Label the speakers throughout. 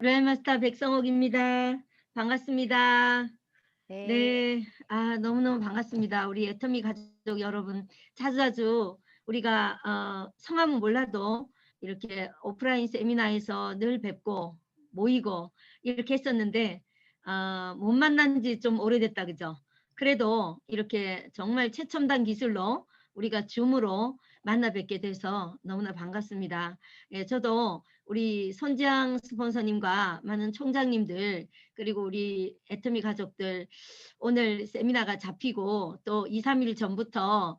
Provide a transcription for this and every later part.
Speaker 1: 로얄 마스터 백성옥입니다. 반갑습니다.
Speaker 2: 네.
Speaker 1: 네. 너무너무 반갑습니다. 우리 애터미 가족 여러분 자주자주 우리가 성함은 몰라도 이렇게 오프라인 세미나에서 늘 뵙고 모이고 이렇게 했었는데 못 만난 지 좀 오래됐다 그죠? 그래도 이렇게 정말 최첨단 기술로 우리가 줌으로 만나 뵙게 돼서 너무나 반갑습니다. 예, 저도 우리 손지향 스폰서님과 많은 총장님들 그리고 우리 애터미 가족들 오늘 세미나가 잡히고 또 2-3일 전부터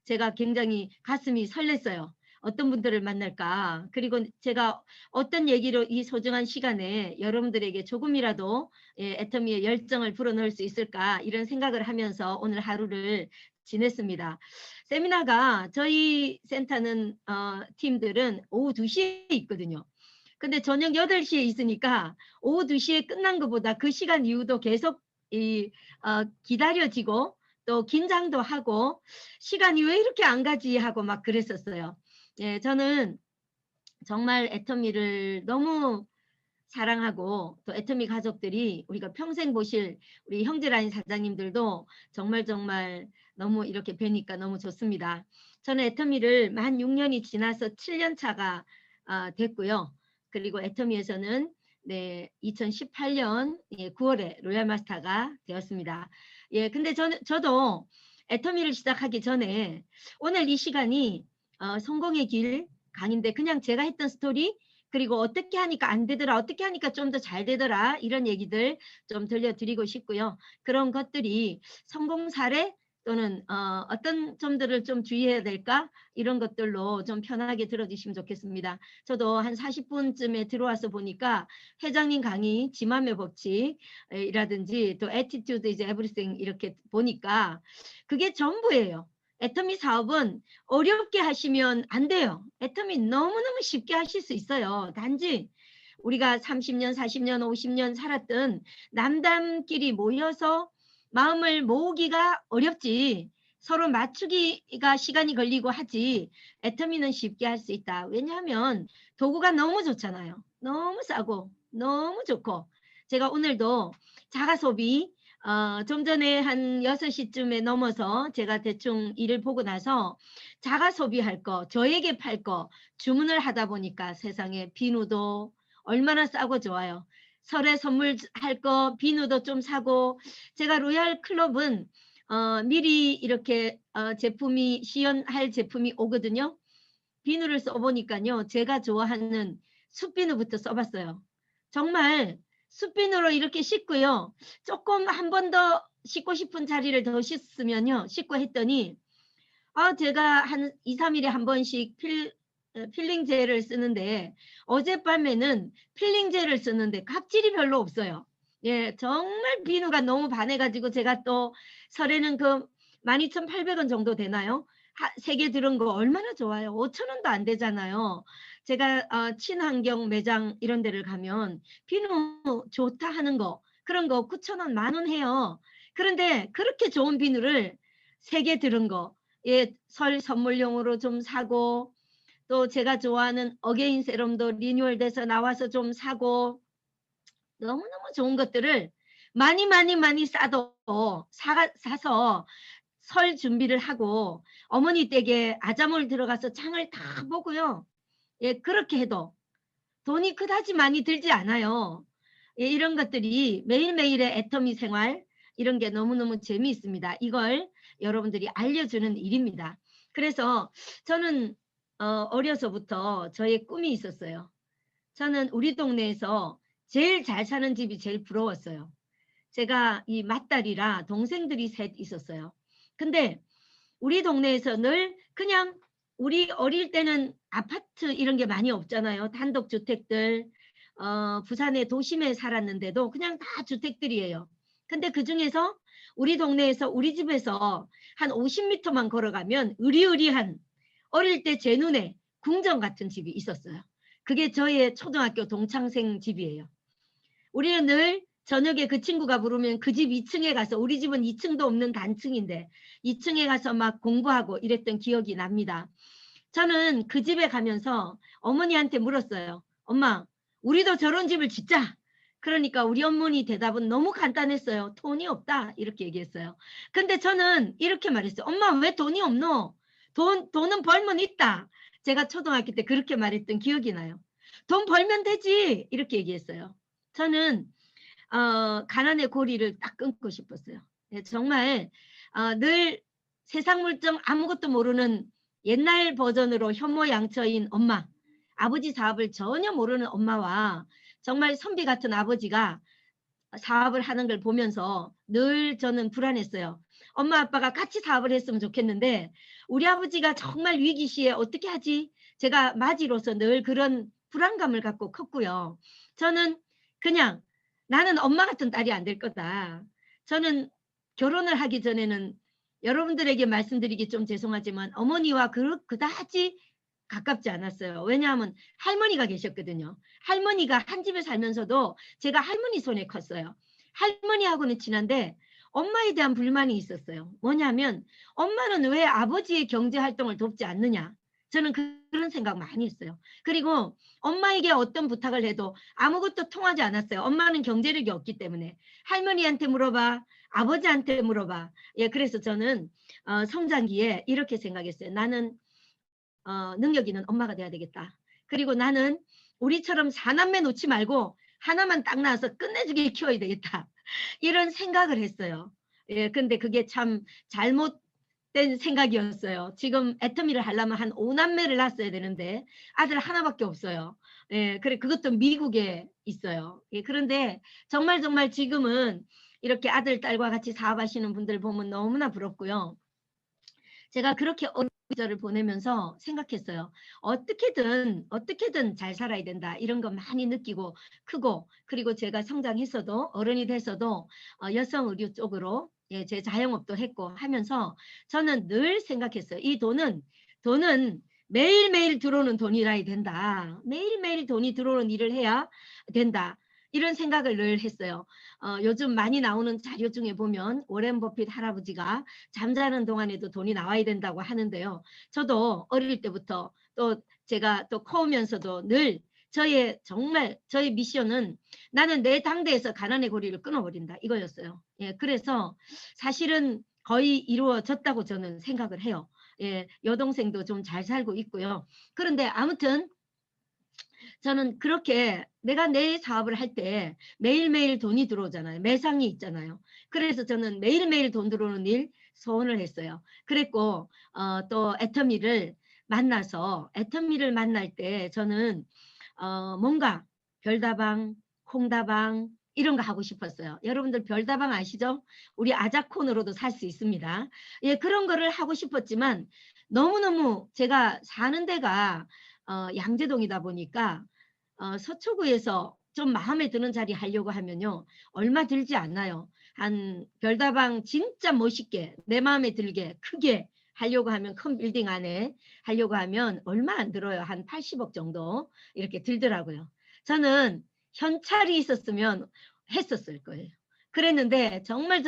Speaker 1: 제가 굉장히 가슴이 설렜어요. 어떤 분들을 만날까? 그리고 제가 어떤 얘기로 이 소중한 시간에 여러분들에게 조금이라도 애터미의 열정을 불어넣을 수 있을까? 이런 생각을 하면서 오늘 하루를 지냈습니다. 세미나가 저희 센터는 팀들은 오후 2 시에 있거든요. 근데 저녁 8 시에 있으니까 오후 2 시에 끝난 것보다 그 시간 이후도 계속 기다려지고 또 긴장도 하고 '시간이 왜 이렇게 안 가지?' 하고 막 그랬었어요. 예, 저는 정말 애터미를 너무 사랑하고 또 애터미 가족들이 우리가 평생 보실 우리 형제라인 사장님들도 정말 너무 이렇게 뵈니까 너무 좋습니다. 저는 애터미를 만 6 년이 지나서 7년 차가 됐고요. 그리고 애터미에서는 네 2018년 9 월에 로얄 마스터가 되었습니다. 예, 근데 저도 애터미를 시작하기 전에 오늘 이 시간이 성공의 길 강의인데 그냥 제가 했던 스토리 그리고 어떻게 하니까 안 되더라, 어떻게 하니까 좀 더 잘 되더라 이런 얘기들 좀 들려드리고 싶고요. 그런 것들이 성공 사례 또는 어떤 점들을 좀 주의해야 될까 이런 것들로 좀 편하게 들어주시면 좋겠습니다. 저도 한 40 분쯤에 들어와서 보니까 회장님 강의 지맘의 법칙 이라든지 또 attitude is everything 이렇게 보니까 그게 전부예요. 애터미 사업은 어렵게 하시면 안 돼요. 애터미 너무너무 쉽게 하실 수 있어요. 단지 우리가 30년, 40년, 50년 살았던 남담끼리 모여서 마음을 모으기가 어렵지 서로 맞추기가 시간이 걸리고 하지 애터미는 쉽게 할 수 있다. 왜냐하면 도구가 너무 좋잖아요. 너무 싸고 너무 좋고 제가 오늘도 자가 소비 좀 전에 한 6 시쯤에 넘어서 제가 대충 일을 보고 나서 자가 소비할 거, 저에게 팔 거 주문을 하다 보니까 세상에 비누도 얼마나 싸고 좋아요. 설에 선물할 거 비누도 좀 사고 제가 로얄 클럽은 미리 이렇게 제품이 시연할 제품이 오거든요. 비누를 써 보니깐요. 제가 좋아하는 숯비누부터 써 봤어요. 정말 숯비누로 이렇게 씻고요. 쪼끔 한 번 더 씻고 싶은 자리를 더 씻으면요. 씻고 했더니 제가 한 2-3 일에 한 번씩 필링 젤을 쓰는데 어젯밤에는 필링 젤을 쓰는데 각질이 별로 없어요. 예. 정말 비누가 너무 반해 가지고 제가 또 설에는 그 12,800원 정도 되나요? 3개 들은 거 얼마나 좋아요. 5천 원도 안 되잖아요. 제가 친환경 매장 이런 데를 가면 비누 좋다 하는 거 그런 거 9천 원, 10,000원 해요. 그런데 그렇게 좋은 비누를 3개 들은 거 예 설 선물용으로 좀 사고 또 제가 좋아하는 어게인 세럼도 리뉴얼돼서 나와서 좀 사고 너무너무 좋은 것들을 많이 싸도 사서 설 준비를 하고 어머니 댁에 아자몰 들어가서 장을 다 보고요. 예, 그렇게 해도 돈이 그다지 많이 들지 않아요. 예, 이런 것들이 매일매일의 애터미 생활 이런 게 너무너무 재미있습니다. 이걸 여러분들이 알려주는 일입니다. 그래서 저는 어려서부터 저의 꿈이 있었어요. 저는 우리 동네에서 제일 잘 사는 집이 제일 부러웠어요. 제가 이 맏딸이라 동생들이 셋 있었어요. 근데 우리 동네에서 늘 그냥 우리 어릴 때는 아파트 이런 게 많이 없잖아요. 단독주택들 부산의 도심에 살았는데도 그냥 다 주택들이에요. 근데 그중에서 우리 동네에서 우리 집에서 한 50 미터만 걸어가면 으리으리한 어릴 때 제 눈에 궁전 같은 집이 있었어요. 그게 저의 초등학교 동창생 집이에요. 우리는 늘 저녁에 그 친구가 부르면 그 집 2 층에 가서 우리 집은 2 층도 없는 단층인데 2 층에 가서 막 공부하고 이랬던 기억이 납니다. 저는 그 집에 가면서 어머니한테 물었어요. "엄마 우리도 저런 집을 짓자. 그러니까 우리 어머니 대답은 너무 간단했어요. 돈이 없다. 이렇게 얘기했어요. 근데 저는 이렇게 말했어요. 엄마 왜 돈이 없노? 돈은 벌면 있다. 제가 초등학교 때 그렇게 말했던 기억이 나요. 돈 벌면 되지. 이렇게 얘기했어요. 저는 가난의 고리를 딱 끊고 싶었어요. 예, 정말 늘 세상 물정 아무것도 모르는 옛날 버전으로 현모양처인 엄마, 아버지 사업을 전혀 모르는 엄마와 정말 선비 같은 아버지가 사업을 하는 걸 보면서 늘 저는 불안했어요. 엄마 아빠가 같이 사업을 했으면 좋겠는데 우리 아버지가 정말 위기 시에 어떻게 하지? 제가 맞이로서 늘 그런 불안감을 갖고 컸고요. 저는 그냥 '나는 엄마 같은 딸이 안 될 거다.' 저는 결혼을 하기 전에는 여러분들에게 말씀드리기 좀 죄송하지만 어머니와 그다지 가깝지 않았어요. 왜냐하면 할머니가 계셨거든요. 할머니가 한 집에 살면서도 제가 할머니 손에 컸어요. 할머니하고는 친한데 엄마에 대한 불만이 있었어요. 뭐냐면 '엄마는 왜 아버지의 경제 활동을 돕지 않느냐.' 저는 그런 생각 많이 했어요. 그리고 엄마에게 어떤 부탁을 해도 아무것도 통하지 않았어요. 엄마는 경제력이 없기 때문에. 할머니한테 물어봐. 아버지한테 물어봐. 예, 그래서 저는 성장기에 이렇게 생각했어요. '나는 능력 있는 엄마가 돼야 되겠다. 그리고 나는 우리처럼 4남매 놓지 말고 하나만 딱 낳아서 끝내주게 키워야 되겠다.' 이런 생각을 했어요. 예, 근데 그게 참 잘못된 생각이었어요. 지금 애터미를 하려면 한 5남매를 낳았어야 되는데 아들 하나밖에 없어요. 예, 그래 그것도 미국에 있어요. 예, 그런데 정말 지금은 이렇게 아들, 딸과 같이 사업하시는 분들 보면 너무나 부럽고요. 제가 그렇게 어린 시절을 보내면서 생각했어요. '어떻게든 잘 살아야 된다.' 이런 거 많이 느끼고 크고, 그리고 제가 성장했어도 어른이 돼서도 여성 의류 쪽으로 예 제 자영업도 했고 하면서 저는 늘 생각했어요. '이 돈은 매일매일 들어오는 돈이라야 된다. 매일매일 돈이 들어오는 일을 해야 된다.' 이런 생각을 늘 했어요. 요즘 많이 나오는 자료 중에 보면 워렌 버핏 할아버지가 잠자는 동안에도 돈이 나와야 된다고 하는데요. 저도 어릴 때부터 또 제가 또 커오면서도 늘 저의 미션은 '나는 내 당대에서 가난의 고리를 끊어버린다.' 이거였어요. 예, 그래서 사실은 거의 이루어졌다고 저는 생각을 해요. 예, 여동생도 좀 잘 살고 있고요. 그런데 아무튼 저는 그렇게 내가 내 사업을 할 때 매일매일 돈이 들어오잖아요. 매상이 있잖아요. 그래서 저는 매일매일 돈 들어오는 일 소원을 했어요. 그랬고 또 애터미를 만날 때 저는 뭔가 별다방, 콩다방 이런 거 하고 싶었어요. 여러분들 별다방 아시죠? 우리 아자콘으로도 살 수 있습니다. 예, 그런 거를 하고 싶었지만 너무너무 제가 사는 데가 양재동이다 보니까 서초구에서 좀 마음에 드는 자리 하려고 하면요, 얼마 들지 않아요. 한 별다방 진짜 멋있게 내 마음에 들게 크게 하려고 하면, 큰 빌딩 안에 하려고 하면 얼마 안 들어요. 한 80억 정도 이렇게 들더라고요. 저는 현찰이 있었으면 했었을 거예요. 그랬는데 정말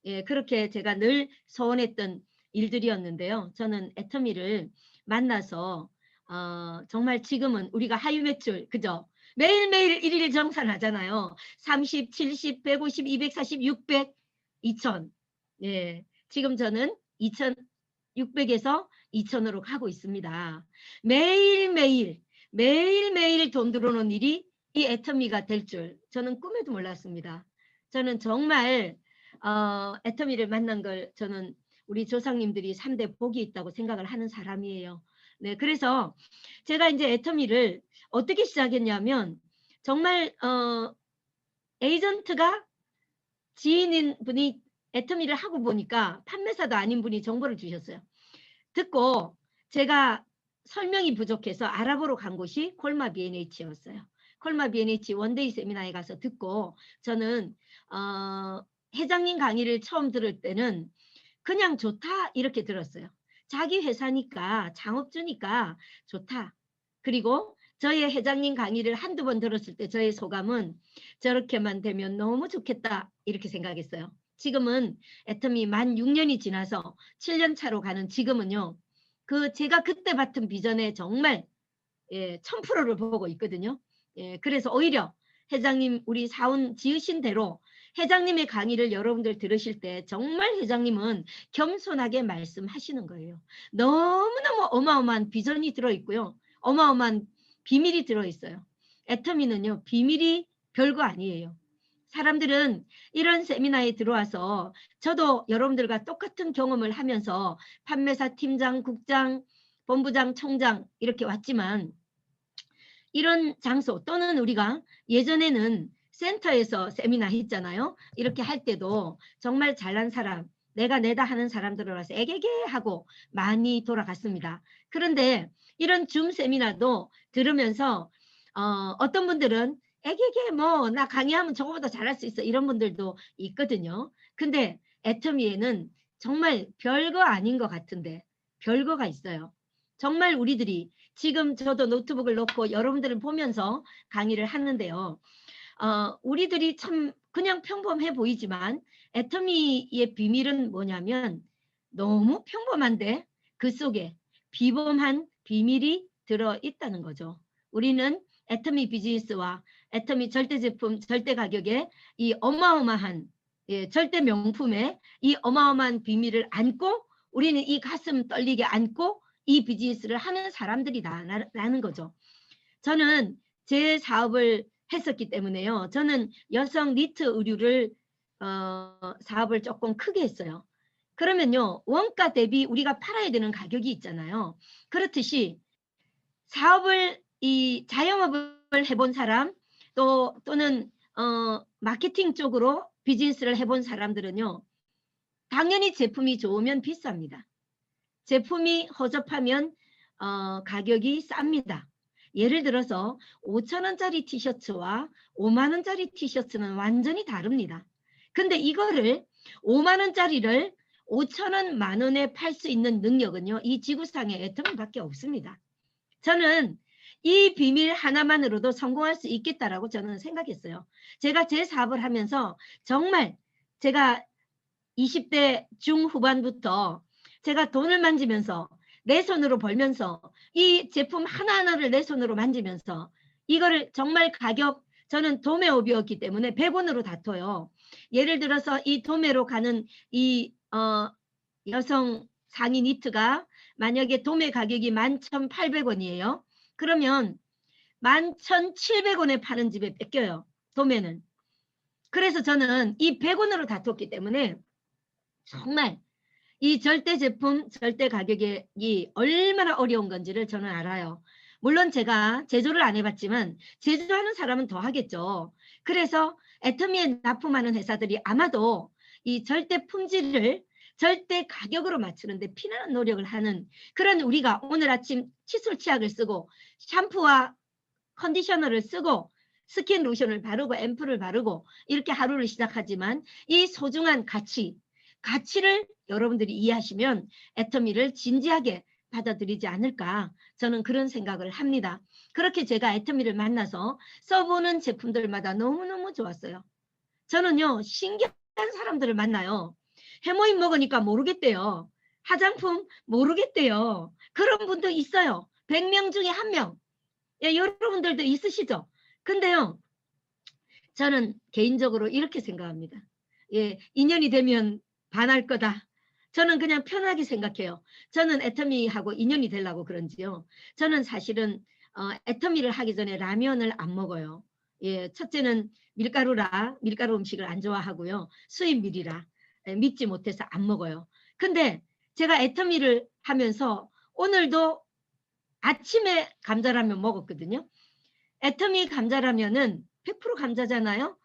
Speaker 1: 예 그렇게 제가 늘 소원했던 일들이었는데요. 저는 애터미를 만나서 정말 지금은 우리가 하위 매출 그죠? 매일매일 일일 정산하잖아요. 30, 70, 150, 240, 600, 2000. 예. 지금 저는 2600에서 2000으로 가고 있습니다. 매일매일 돈 들어오는 일이 이 애터미가 될 줄 저는 꿈에도 몰랐습니다. 저는 정말 애터미를 만난 걸 저는 우리 조상님들이 3대 복이 있다고 생각을 하는 사람이에요. 네, 그래서 제가 인제 애터미를 어떻게 시작했냐면 정말 에이전트가 지인인 분이 애터미를 하고 보니까 판매사도 아닌 분이 정보를 주셨어요. 듣고 제가 설명이 부족해서 알아보러 간 곳이 콜마 B&H였어요. 콜마 B&H 원데이 세미나에 가서 듣고 저는 회장님 강의를 처음 들을 때는 '그냥 좋다.' 이렇게 들었어요. 자기 회사니까 창업주니까 좋다. 그리고 저희 회장님 강의를 한두 번 들었을 때 저의 소감은 '저렇게만 되면 너무 좋겠다.' 이렇게 생각했어요. 지금은 애터미 만 6년이 지나서 7년 차로 가는 지금은요. 제가 그때 봤던 비전에 정말 예 1000%를 보고 있거든요. 예, 그래서 오히려 회장님 우리 사원 지으신 대로 회장님의 강의를 여러분들 들으실 때 정말 회장님은 겸손하게 말씀하시는 거예요. 너무너무 어마어마한 비전이 들어있고요. 어마어마한 비밀이 들어있어요. 애터미는요, 비밀이 별거 아니에요. 사람들은 이런 세미나에 들어와서 저도 여러분들과 똑같은 경험을 하면서 판매사 팀장, 국장, 본부장, 총장 이렇게 왔지만 이런 장소 또는 우리가 예전에는 센터에서 세미나 했잖아요. 이렇게 할 때도 정말 잘난 사람, 내가 내다 하는 사람들을 와서 애게게 하고 많이 돌아갔습니다. 그런데 이런 줌 세미나도 들으면서 어떤 분들은 애게게 뭐 나 강의하면 저거보다 잘할 수 있어 이런 분들도 있거든요. 근데 애터미에는 정말 별거 아닌 것 같은데 별거가 있어요. 정말 우리들이 지금 저도 노트북을 놓고 여러분들을 보면서 강의를 하는데요. 우리들이 참 그냥 평범해 보이지만 애터미의 비밀은 뭐냐면 너무 평범한데 그 속에 비범한 비밀이 들어있다는 거죠. 우리는 애터미 비즈니스와 애터미 절대 제품, 절대 가격에 이 어마어마한 절대 명품의 이 어마어마한 비밀을 안고 우리는 이 가슴 떨리게 안고 이 비즈니스를 하는 사람들이다라는 거죠. 저는 제 사업을 했었기 때문에요. 저는 여성 니트 의류를 사업을 조금 크게 했어요. 그러면요. 원가 대비 우리가 팔아야 되는 가격이 있잖아요. 그렇듯이 사업을 이 자영업을 해본 사람 또는 마케팅 쪽으로 비즈니스를 해본 사람들은요. 당연히 제품이 좋으면 비쌉니다. 제품이 허접하면 가격이 쌉니다. 예를 들어서 5,000원짜리 티셔츠와 5만원짜리 티셔츠는 완전히 다릅니다. 근데 이거를 5만원짜리를 5,000원, 만원에 팔 수 있는 능력은요. 이 지구상에 애터미밖에 없습니다. 저는 이 비밀 하나만으로도 성공할 수 있겠다라고 저는 생각했어요. 제가 제 사업을 하면서 정말 제가 20대 중후반부터 제가 돈을 만지면서 내 손으로 벌면서 이 제품 하나하나를 내 손으로 만지면서 이거를 정말 가격 저는 도매업이었기 때문에 100원으로 다퉈요. 예를 들어서 이 도매로 가는 이 여성 상의 니트가 만약에 도매 가격이 11,800원이에요. 그러면 11,700원에 파는 집에 뺏겨요. 도매는. 그래서 저는 이 100원으로 다퉜기 때문에 정말 이 절대 제품, 절대 가격이 얼마나 어려운 건지를 저는 알아요. 물론 제가 제조를 안 해봤지만 제조하는 사람은 더 하겠죠. 그래서 애터미에 납품하는 회사들이 아마도 이 절대 품질을 절대 가격으로 맞추는데 피나는 노력을 하는 그런 우리가 오늘 아침 칫솔 치약을 쓰고 샴푸와 컨디셔너를 쓰고 스킨 로션을 바르고 앰플을 바르고 이렇게 하루를 시작하지만 이 소중한 가치를 여러분들이 이해하시면 애터미를 진지하게 받아들이지 않을까 저는 그런 생각을 합니다. 그렇게 제가 애터미를 만나서 써보는 제품들마다 너무너무 좋았어요. 저는요 신기한 사람들을 만나요. 해모임 먹으니까 모르겠대요. 화장품 모르겠대요. 그런 분도 있어요. 100명 중에 1명. 예, 여러분들도 있으시죠? 근데요 저는 개인적으로 이렇게 생각합니다. 예, 인연이 되면 반할 거다. 저는 그냥 편하게 생각해요. 저는 애터미하고 인연이 되려고 그런지요. 저는 사실은 애터미를 하기 전에 라면을 안 먹어요. 예, 첫째는 밀가루 음식을 안 좋아하고요. 수입밀이라 믿지 못해서 안 먹어요. 근데 제가 애터미를 하면서 오늘도 아침에 감자라면 먹었거든요. 애터미 감자라면은 100% 감자잖아요.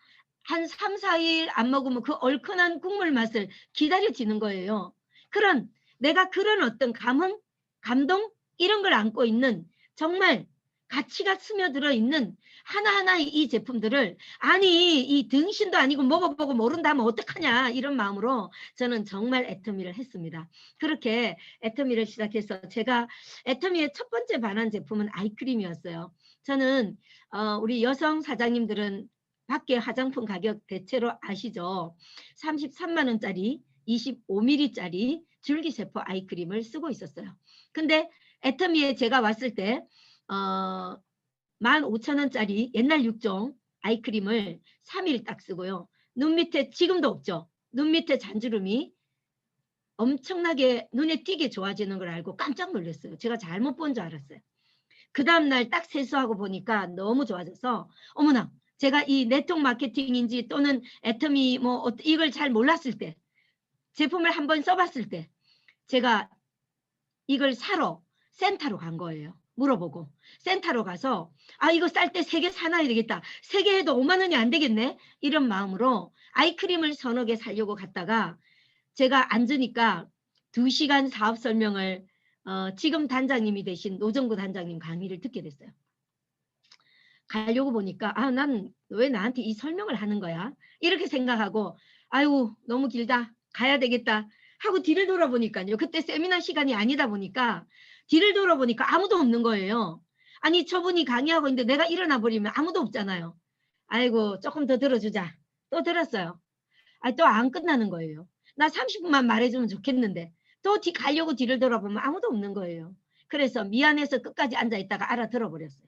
Speaker 1: 한 3, 4일 안 먹으면 그 얼큰한 국물 맛을 기다려지는 거예요. 내가 그런 어떤 감동 이런 걸 안고 있는 정말 가치가 스며들어 있는 하나하나의 이 제품들을 아니 이 등신도 아니고 먹어보고 모른다면 어떡하냐 이런 마음으로 저는 정말 애터미를 했습니다. 그렇게 애터미를 시작해서 제가 애터미의 첫 번째 반한 제품은 아이크림이었어요. 저는 우리 여성 사장님들은 밖에 화장품 가격 대체로 아시죠? 33만 원짜리 25ml짜리 줄기세포 아이크림을 쓰고 있었어요. 근데 애터미에 제가 왔을 때 15,000원짜리 옛날 6종 아이크림을 3일 딱 쓰고요. 눈 밑에 지금도 없죠. 눈 밑에 잔주름이 엄청나게 눈에 띄게 좋아지는 걸 알고 깜짝 놀랐어요. 제가 잘못 본 줄 알았어요. 그 다음날 딱 세수하고 보니까 너무 좋아져서 어머나, 제가 이 네트워크 마케팅인지 또는 애터미 뭐 이걸 잘 몰랐을 때, 제품을 한번 써봤을 때 제가 이걸 사러 센터로 간 거예요. 물어보고 센터로 가서 아, 이거 쌀 때 3개 사놔야 되겠다. 3개 해도 5만 원이 안 되겠네. 이런 마음으로 아이크림을 서너 개 사려고 갔다가 제가 앉으니까 2시간 사업 설명을 지금 단장님이 되신 노정구 단장님 강의를 듣게 됐어요. 가려고 보니까 아, 난 왜 나한테 이 설명을 하는 거야? 이렇게 생각하고 아유, 너무 길다. 가야 되겠다. 하고 뒤를 돌아보니까요. 그때 세미나 시간이 아니다 보니까 뒤를 돌아보니까 아무도 없는 거예요. 아니, 저분이 강의하고 있는데 내가 일어나 버리면 아무도 없잖아요. 아이고, 조금 더 들어주자. 또 들었어요. 아, 또 안 끝나는 거예요. 나 30분만 말해주면 좋겠는데 또 가려고 뒤를 돌아보면 아무도 없는 거예요. 그래서 미안해서 끝까지 앉아있다가 알아들어 버렸어요.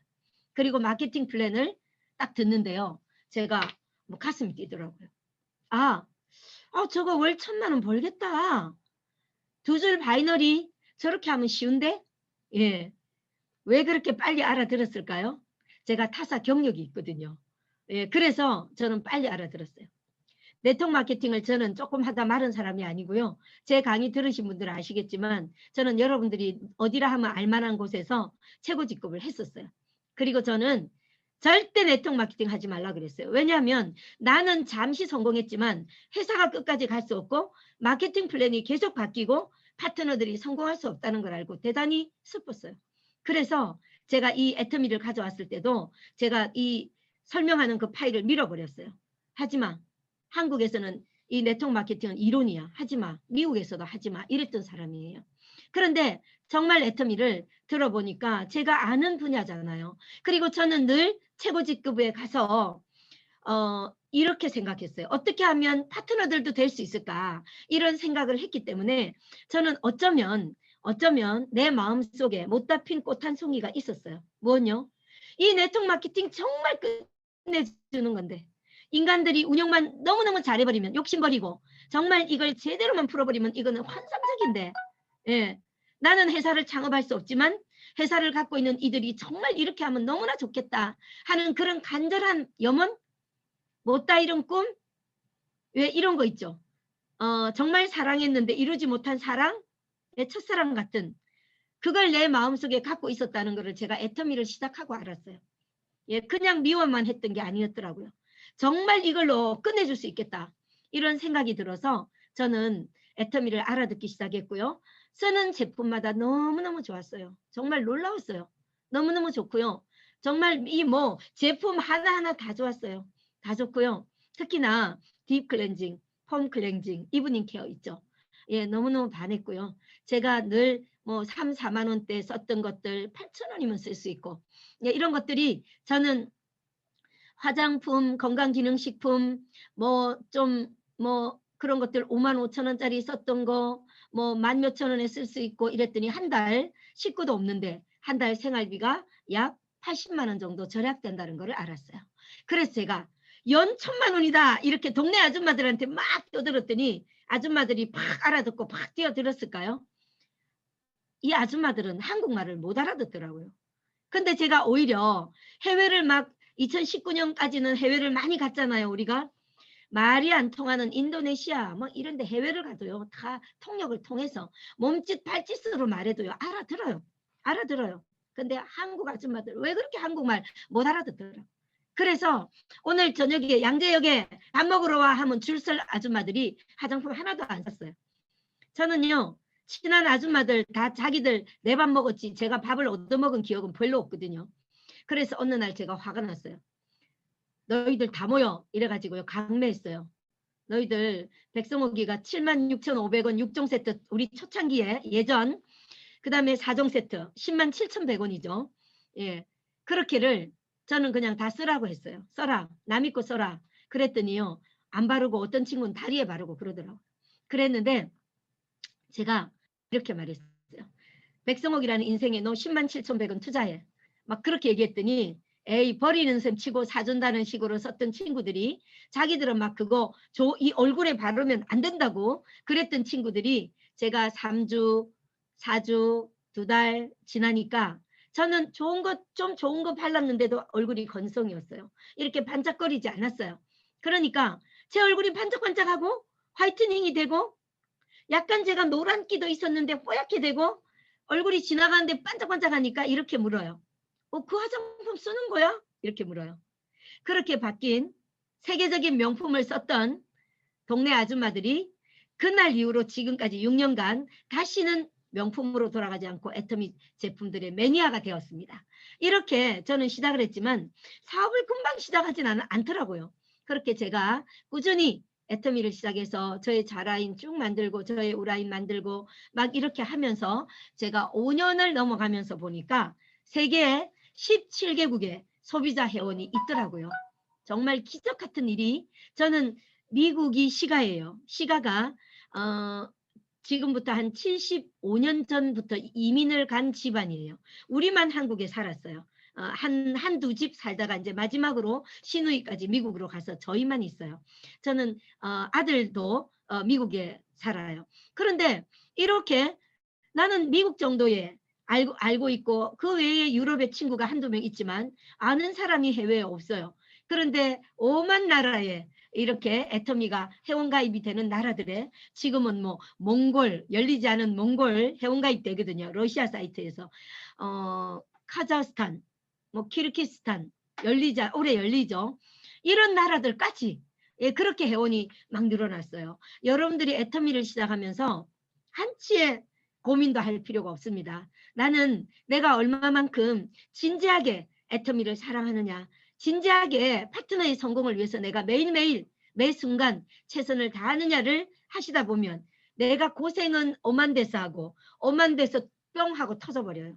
Speaker 1: 그리고 마케팅 플랜을 딱 듣는데요. 제가 뭐 가슴이 뛰더라고요. 저거 월 1,000만 원 벌겠다. 2줄 바이너리 저렇게 하면 쉬운데? 예. 왜 그렇게 빨리 알아들었을까요? 제가 타사 경력이 있거든요. 예, 그래서 저는 빨리 알아들었어요. 네트워크 마케팅을 저는 조금 하다 마른 사람이 아니고요. 제 강의 들으신 분들은 아시겠지만 저는 여러분들이 어디라 하면 알만한 곳에서 최고 직급을 했었어요. 그리고 저는 절대 네트워크 마케팅 하지 말라 그랬어요. 왜냐하면 나는 잠시 성공했지만 회사가 끝까지 갈 수 없고 마케팅 플랜이 계속 바뀌고 파트너들이 성공할 수 없다는 걸 알고 대단히 슬펐어요. 그래서 제가 이 애터미를 가져왔을 때도 제가 이 설명하는 그 파일을 밀어버렸어요. 하지마. 한국에서는 이 네트워크 마케팅은 이론이야. 하지마. 미국에서도 하지마. 이랬던 사람이에요. 그런데 정말 애터미를 들어보니까 제가 아는 분야잖아요. 그리고 저는 늘 최고 직급에 가서 이렇게 생각했어요. 어떻게 하면 파트너들도 될 수 있을까? 이런 생각을 했기 때문에 저는 어쩌면 내 마음속에 못다 핀 꽃 한 송이가 있었어요. 뭐요? 이 네트워크 마케팅 정말 끝내주는 건데 인간들이 운영만 너무너무 잘해버리면 욕심버리고 정말 이걸 제대로만 풀어버리면 이거는 환상적인데 예, 나는 회사를 창업할 수 없지만 회사를 갖고 있는 이들이 정말 이렇게 하면 너무나 좋겠다 하는 그런 간절한 염원? 못다 이룬 꿈? 왜 이런 거 있죠. 정말 사랑했는데 이루지 못한 사랑? 내 첫사랑 같은 그걸 내 마음속에 갖고 있었다는 것을 제가 애터미를 시작하고 알았어요. 예, 그냥 미워만 했던 게 아니었더라고요. 정말 이걸로 끝내줄 수 있겠다. 이런 생각이 들어서 저는 애터미를 알아듣기 시작했고요. 쓰는 제품마다 너무너무 좋았어요. 정말 놀라웠어요. 너무너무 좋고요. 정말 이 뭐 제품 하나하나 다 좋았어요. 다 좋고요. 특히나 딥 클렌징, 폼 클렌징, 이브닝 케어 있죠. 예, 너무너무 반했고요. 제가 늘 뭐 3, 4만 원대 썼던 것들 8,000원이면 쓸 수 있고 예, 이런 것들이 저는 화장품, 건강기능식품, 뭐 그런 것들 55,000원짜리 썼던 거, 뭐 10,000몇천 원에 쓸 수 있고 이랬더니 한 달 식구도 없는데 한 달 생활비가 약 80만 원 정도 절약된다는 것을 알았어요. 그래서 제가 연 1,000만 원이다 이렇게 동네 아줌마들한테 막 떠들었더니 아줌마들이 팍 알아듣고 팍 뛰어들었을까요? 이 아줌마들은 한국말을 못 알아듣더라고요. 근데 제가 오히려 해외를 막 2019년까지는 해외를 많이 갔잖아요. 우리가 말이 안 통하는 인도네시아 뭐 이런 데 해외를 가도요. 다 통역을 통해서 몸짓 발짓으로 말해도요. 알아들어요. 근데 한국 아줌마들 왜 그렇게 한국말 못 알아듣더라. 그래서 오늘 저녁에 양재역에 밥 먹으러 와 하면 줄 설 아줌마들이 화장품 하나도 안 샀어요. 저는요. 친한 아줌마들 다 자기들 내 밥 먹었지 제가 밥을 얻어먹은 기억은 별로 없거든요. 그래서 어느 날 제가 화가 났어요. 너희들 다 모여 이래가지고요. 강매했어요. 너희들 백성오기가 76,500원 6종 세트 우리 초창기에 예전 그 다음에 4종 세트 107,100원이죠. 예, 그렇게를 저는 그냥 다 쓰라고 했어요. 써라. 남 있고 써라. 그랬더니요. 안 바르고 어떤 친구는 다리에 바르고 그러더라고요. 그랬는데 제가 이렇게 말했어요. 백성옥이라는 인생에 너 107,100원 투자해. 막 그렇게 얘기했더니 에이 버리는 셈 치고 사준다는 식으로 썼던 친구들이 자기들은 막 그거 이 얼굴에 바르면 안 된다고 그랬던 친구들이 제가 3주, 4주, 2달 지나니까 저는 좀 좋은 거 발랐는데도 얼굴이 건성이었어요. 이렇게 반짝거리지 않았어요. 그러니까 제 얼굴이 반짝반짝하고 화이트닝이 되고 약간 제가 노란기도 있었는데 뽀얗게 되고 얼굴이 지나가는데 반짝반짝하니까 이렇게 물어요. 그 화장품 쓰는 거야? 이렇게 물어요. 그렇게 바뀐 세계적인 명품을 썼던 동네 아줌마들이 그날 이후로 지금까지 6년간 다시는 명품으로 돌아가지 않고 애터미 제품들의 매니아가 되었습니다. 이렇게 저는 시작을 했지만 사업을 금방 시작하진 않더라고요. 그렇게 제가 꾸준히 애터미를 시작해서 저의 자라인 쭉 만들고 저의 우라인 만들고 막 이렇게 하면서 제가 5년을 넘어가면서 보니까 세계 17개국의 소비자 회원이 있더라고요. 정말 기적 같은 일이 저는 미국이 시가예요. 시가가 지금부터 한 75년 전부터 이민을 간 집안이에요. 우리만 한국에 살았어요. 한두 집 살다가 이제 마지막으로 시누이까지 미국으로 가서 저희만 있어요. 저는 아들도 미국에 살아요. 그런데 이렇게 나는 미국 정도에 알고 있고 그 외에 유럽의 친구가 한두 명 있지만 아는 사람이 해외에 없어요. 그런데 오만 나라에 이렇게 애터미가 회원가입이 되는 나라들에 지금은 뭐 몽골 열리지 않은 몽골 회원가입 되거든요. 러시아 사이트에서 카자흐스탄, 뭐 키르기스탄 올해 열리죠. 이런 나라들까지 예, 그렇게 회원이 막 늘어났어요. 여러분들이 애터미를 시작하면서 한치의 고민도 할 필요가 없습니다. 나는 내가 얼마만큼 진지하게 애터미를 사랑하느냐, 진지하게 파트너의 성공을 위해서 내가 매일매일 매 순간 최선을 다하느냐를 하시다 보면 내가 고생은 오만 데서 하고 오만 데서 뿅 하고 터져버려요.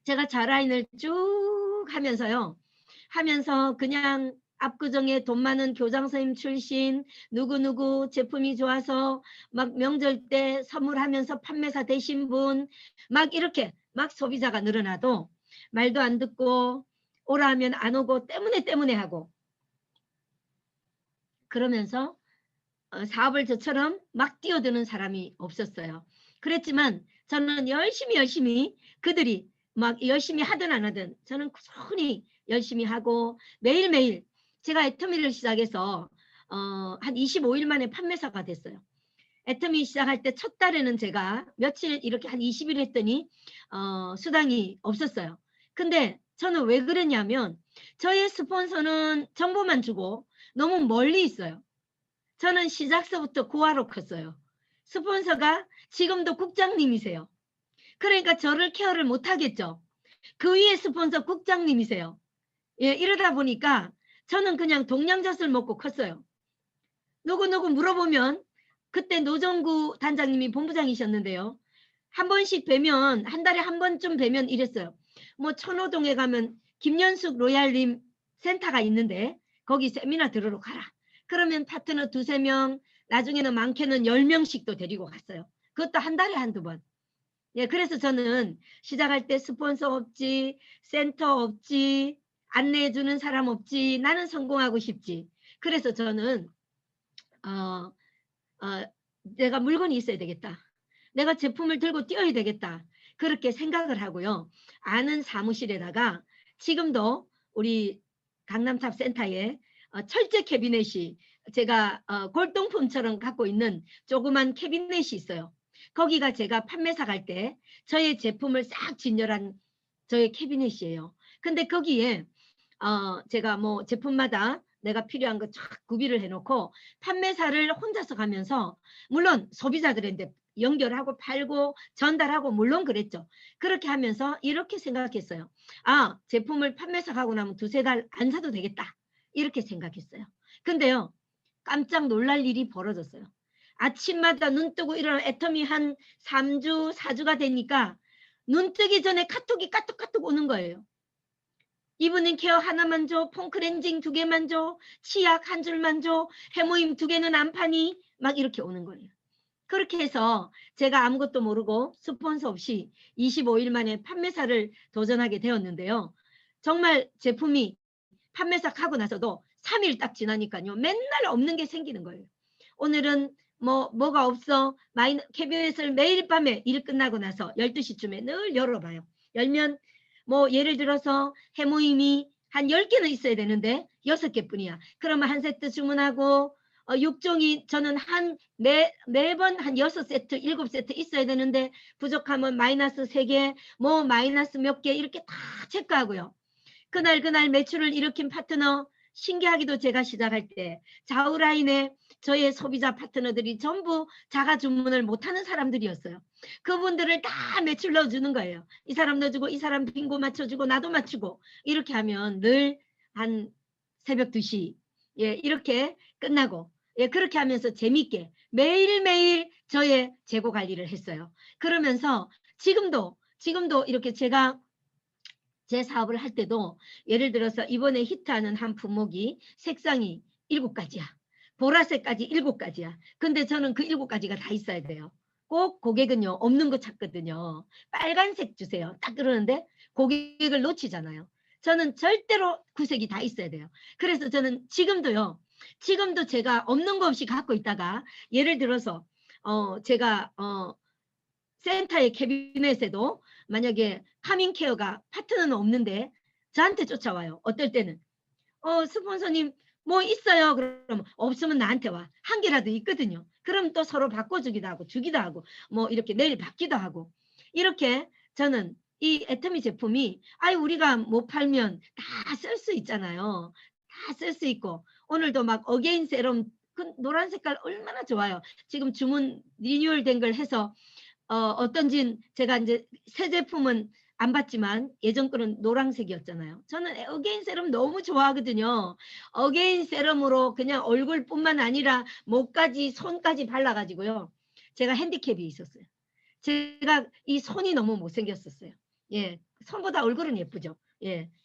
Speaker 1: 제가 자라인을 쭉 하면서요. 하면서 그냥 압구정에 돈 많은 교장 선생님 출신 누구누구 제품이 좋아서 막 명절 때 선물하면서 판매사 되신 분 막 이렇게 막 소비자가 늘어나도 말도 안 듣고 오라 하면 안 오고 때문에 하고 그러면서 사업을 저처럼 막 뛰어드는 사람이 없었어요. 그랬지만 저는 열심히 그들이 막 열심히 하든 안 하든 저는 꾸준히 열심히 하고 매일매일 제가 애터미를 시작해서 한 25일 만에 판매사가 됐어요. 애터미 시작할 때 첫 달에는 제가 며칠 이렇게 한 20일 했더니 수당이 없었어요. 근데 저는 왜 그랬냐면 저의 스폰서는 정보만 주고 너무 멀리 있어요. 저는 시작서부터 고아로 컸어요. 스폰서가 지금도 국장님이세요. 그러니까 저를 케어를 못하겠죠. 그 위에 스폰서 국장님이세요. 예, 이러다 보니까 저는 그냥 동양젖을 먹고 컸어요. 누구누구 물어보면 그때 노정구 단장님이 본부장이셨는데요. 한 번씩 뵈면 한 달에 한 번쯤 뵈면 이랬어요. 뭐 천호동에 가면 김연숙 로얄님 센터가 있는데 거기 세미나 들으러 가라. 그러면 파트너 2~3명 나중에는 많게는 10명씩도 데리고 갔어요. 그것도 한 달에 한두 번. 예, 그래서 저는 시작할 때 스폰서 없지, 센터 없지, 안내해 주는 사람 없지, 나는 성공하고 싶지. 그래서 저는 어, 내가 물건이 있어야 되겠다. 내가 제품을 들고 뛰어야 되겠다. 그렇게 생각을 하고요. 아는 사무실에다가 지금도 우리 강남탑 센터에 철제 캐비넷이 제가 골동품처럼 갖고 있는 조그만 캐비넷이 있어요. 거기가 제가 판매사 갈 때 저의 제품을 싹 진열한 저의 캐비넷이에요. 근데 거기에 제가 뭐 제품마다 내가 필요한 거 쫙 구비를 해놓고 판매사를 혼자서 가면서 물론 소비자들한테 연결하고 팔고 전달하고 물론 그랬죠. 그렇게 하면서 이렇게 생각했어요. 제품을 판매사 가고 나면 2~3달 안 사도 되겠다. 이렇게 생각했어요. 근데요. 깜짝 놀랄 일이 벌어졌어요. 아침마다 눈 뜨고 일어나 애터미 한 3주, 4주가 되니까 눈 뜨기 전에 카톡이 까톡 오는 거예요. 이브닝 케어 하나만 줘, 폼크렌징 2개만 줘, 치약 1줄만 줘, 해모임 2개는 안 파니? 막 이렇게 오는 거예요. 그렇게 해서 제가 아무것도 모르고 스폰서 없이 25일 만에 판매사를 도전하게 되었는데요. 정말 제품이 판매sak 하고 나서도 3일 딱 지나니까요. 맨날 없는 게 생기는 거예요. 오늘은 뭐가 없어. 캐비넷을 매일 밤에 일 끝나고 나서 12시쯤에 늘 열어봐요. 열면 예를 들어서 해모임이 한 10개는 있어야 되는데 6개뿐이야. 그러면 한 세트 주문하고 6종이 저는 매번 한 6세트, 7세트 있어야 되는데 부족하면 마이너스 3개, 마이너스 몇 개 이렇게 다 체크하고요. 그날 매출을 일으킨 파트너, 신기하기도 제가 시작할 때 좌우라인에 저의 소비자 파트너들이 전부 자가 주문을 못하는 사람들이었어요. 그분들을 다 매출 넣어주는 거예요. 이 사람 넣어주고 이 사람 빙고 맞춰주고 나도 맞추고 이렇게 하면 늘 한 새벽 2시 이렇게 끝나고 그렇게 하면서 재밌게 매일매일 저의 재고 관리를 했어요. 그러면서 지금도 이렇게 제가 제 사업을 할 때도 예를 들어서 이번에 히트하는 한 품목이 색상이 7가지야. 보라색까지 7가지야. 근데 저는 그 7가지가 다 있어야 돼요. 꼭 고객은요 없는 거 찾거든요. 빨간색 주세요. 딱 그러는데 고객을 놓치잖아요. 저는 절대로 9색이 다 있어야 돼요. 그래서 저는 지금도 제가 없는 거 없이 갖고 있다가 예를 들어서 제가 센터의 캐비넷에도 만약에 카밍케어가 파트너는 없는데 저한테 쫓아와요. 어떨 때는 스폰서님 뭐 있어요. 그러면 없으면 나한테 와. 한 개라도 있거든요. 그럼 또 서로 바꿔주기도 하고 주기도 하고 이렇게 내일 받기도 하고 이렇게 저는 이 애터미 제품이 우리가 못 팔면 다 쓸 수 있잖아요. 다 쓸 수 있고 오늘도 막 어게인 세럼 그 노란 색깔 얼마나 좋아요. 지금 주문 리뉴얼 된 걸 해서 어떤진 제가 이제 새 제품은 안 봤지만 예전 거는 노란색이었잖아요. 저는 어게인 세럼 너무 좋아하거든요. 어게인 세럼으로 그냥 얼굴뿐만 아니라 목까지 손까지 발라가지고요. 제가 핸디캡이 있었어요. 제가 이 손이 너무 못생겼었어요. 손보다 얼굴은 예쁘죠.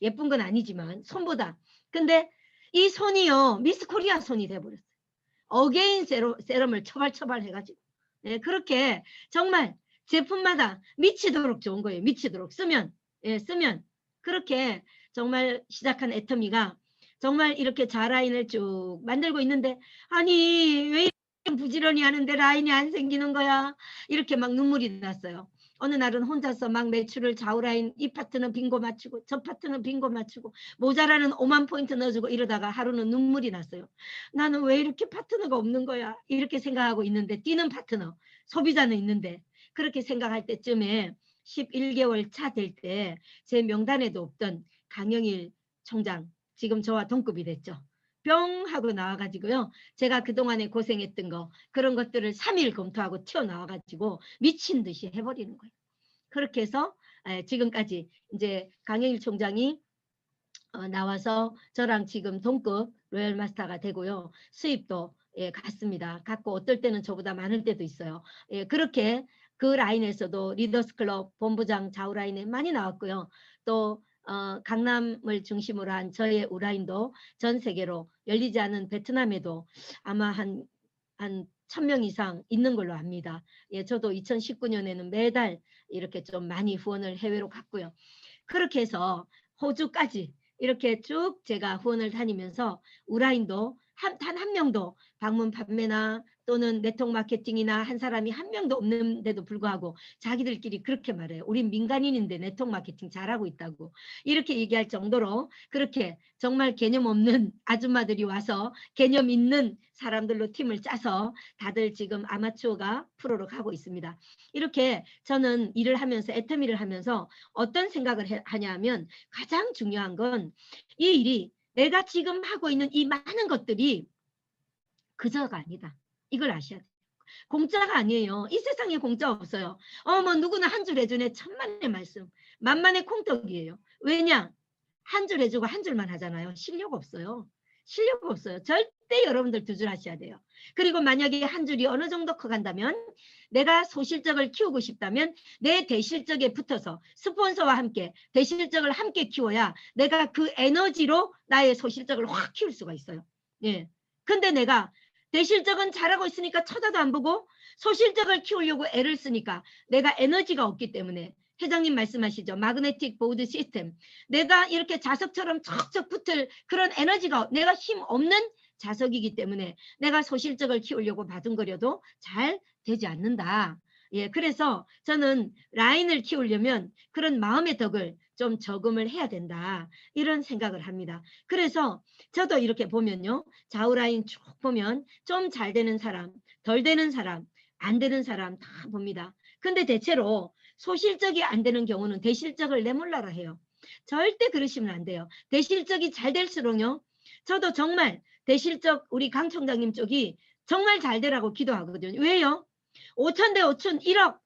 Speaker 1: 예쁜 건 아니지만 손보다. 근데 이 손이요 미스 코리아 손이 돼버렸어요. 어게인 세럼을 처발 해가지고. 그렇게 정말 제품마다 미치도록 좋은 거예요. 미치도록 쓰면 그렇게 정말 시작한 애터미가 정말 이렇게 자라인을 쭉 만들고 있는데 아니 왜 이렇게 부지런히 하는데 라인이 안 생기는 거야. 이렇게 막 눈물이 났어요. 어느 날은 혼자서 막 매출을 좌우라인 이 파트는 빙고 맞추고 저 파트는 빙고 맞추고 모자라는 5만 포인트 넣어주고 이러다가 하루는 눈물이 났어요. 나는 왜 이렇게 파트너가 없는 거야. 이렇게 생각하고 있는데 뛰는 파트너 소비자는 있는데 그렇게 생각할 때쯤에 11개월 차 될 때 제 명단에도 없던 강영일 총장 지금 저와 동급이 됐죠. 뿅 하고 나와가지고요. 제가 그동안에 고생했던 거 그런 것들을 3일 검토하고 튀어나와가지고 미친 듯이 해버리는 거예요. 그렇게 해서 지금까지 이제 강영일 총장이 나와서 저랑 지금 동급 로열 마스터가 되고요. 수입도 같습니다. 갖고 어떨 때는 저보다 많을 때도 있어요. 그렇게 그 라인에서도 리더스 클럽 본부장 좌우 라인에 많이 나왔고요. 또 강남을 중심으로 한 저의 우라인도 전 세계로 열리지 않은 베트남에도 아마 한 1000명 이상 있는 걸로 압니다. 저도 2019년에는 매달 이렇게 좀 많이 후원을 해외로 갔고요. 그렇게 해서 호주까지 이렇게 쭉 제가 후원을 다니면서 우라인도 단 한 명도 방문 판매나 또는 네트워크 마케팅이나 한 사람이 한 명도 없는데도 불구하고 자기들끼리 그렇게 말해요. 우린 민간인인데 네트워크 마케팅 잘하고 있다고 이렇게 얘기할 정도로 그렇게 정말 개념 없는 아줌마들이 와서 개념 있는 사람들로 팀을 짜서 다들 지금 아마추어가 프로로 가고 있습니다. 이렇게 저는 일을 하면서 애터미를 하면서 어떤 생각을 하냐 하면 가장 중요한 건 이 일이 내가 지금 하고 있는 이 많은 것들이 그저가 아니다. 이걸 아셔야 돼요. 공짜가 아니에요. 이 세상에 공짜 없어요. 뭐 누구나 한 줄 해주네 천만의 말씀. 만만의 콩떡이에요. 왜냐? 한 줄 해주고 한 줄만 하잖아요. 실력 없어요. 실력 없어요. 절대 여러분들 2줄 하셔야 돼요. 그리고 만약에 한 줄이 어느 정도 커간다면 내가 소실적을 키우고 싶다면 내 대실적에 붙어서 스폰서와 함께 대실적을 함께 키워야 내가 그 에너지로 나의 소실적을 확 키울 수가 있어요. 근데 내가 대실적은 잘하고 있으니까 쳐다도 안 보고 소실적을 키우려고 애를 쓰니까 내가 에너지가 없기 때문에 회장님 말씀하시죠. 마그네틱 보드 시스템. 내가 이렇게 자석처럼 척척 붙을 그런 에너지가 내가 힘 없는 자석이기 때문에 내가 소실적을 키우려고 바둥거려도 잘 되지 않는다. 예, 그래서 저는 라인을 키우려면 그런 마음의 덕을 좀 저금을 해야 된다. 이런 생각을 합니다. 그래서 저도 이렇게 보면요. 좌우 라인 쭉 보면 좀 잘 되는 사람, 덜 되는 사람, 안 되는 사람 다 봅니다. 근데 대체로 소실적이 안 되는 경우는 대실적을 내몰라라 해요. 절대 그러시면 안 돼요. 대실적이 잘 될수록요. 저도 정말 대실적 우리 강 총장님 쪽이 정말 잘 되라고 기도하거든요. 왜요? 5천 대 5천 1억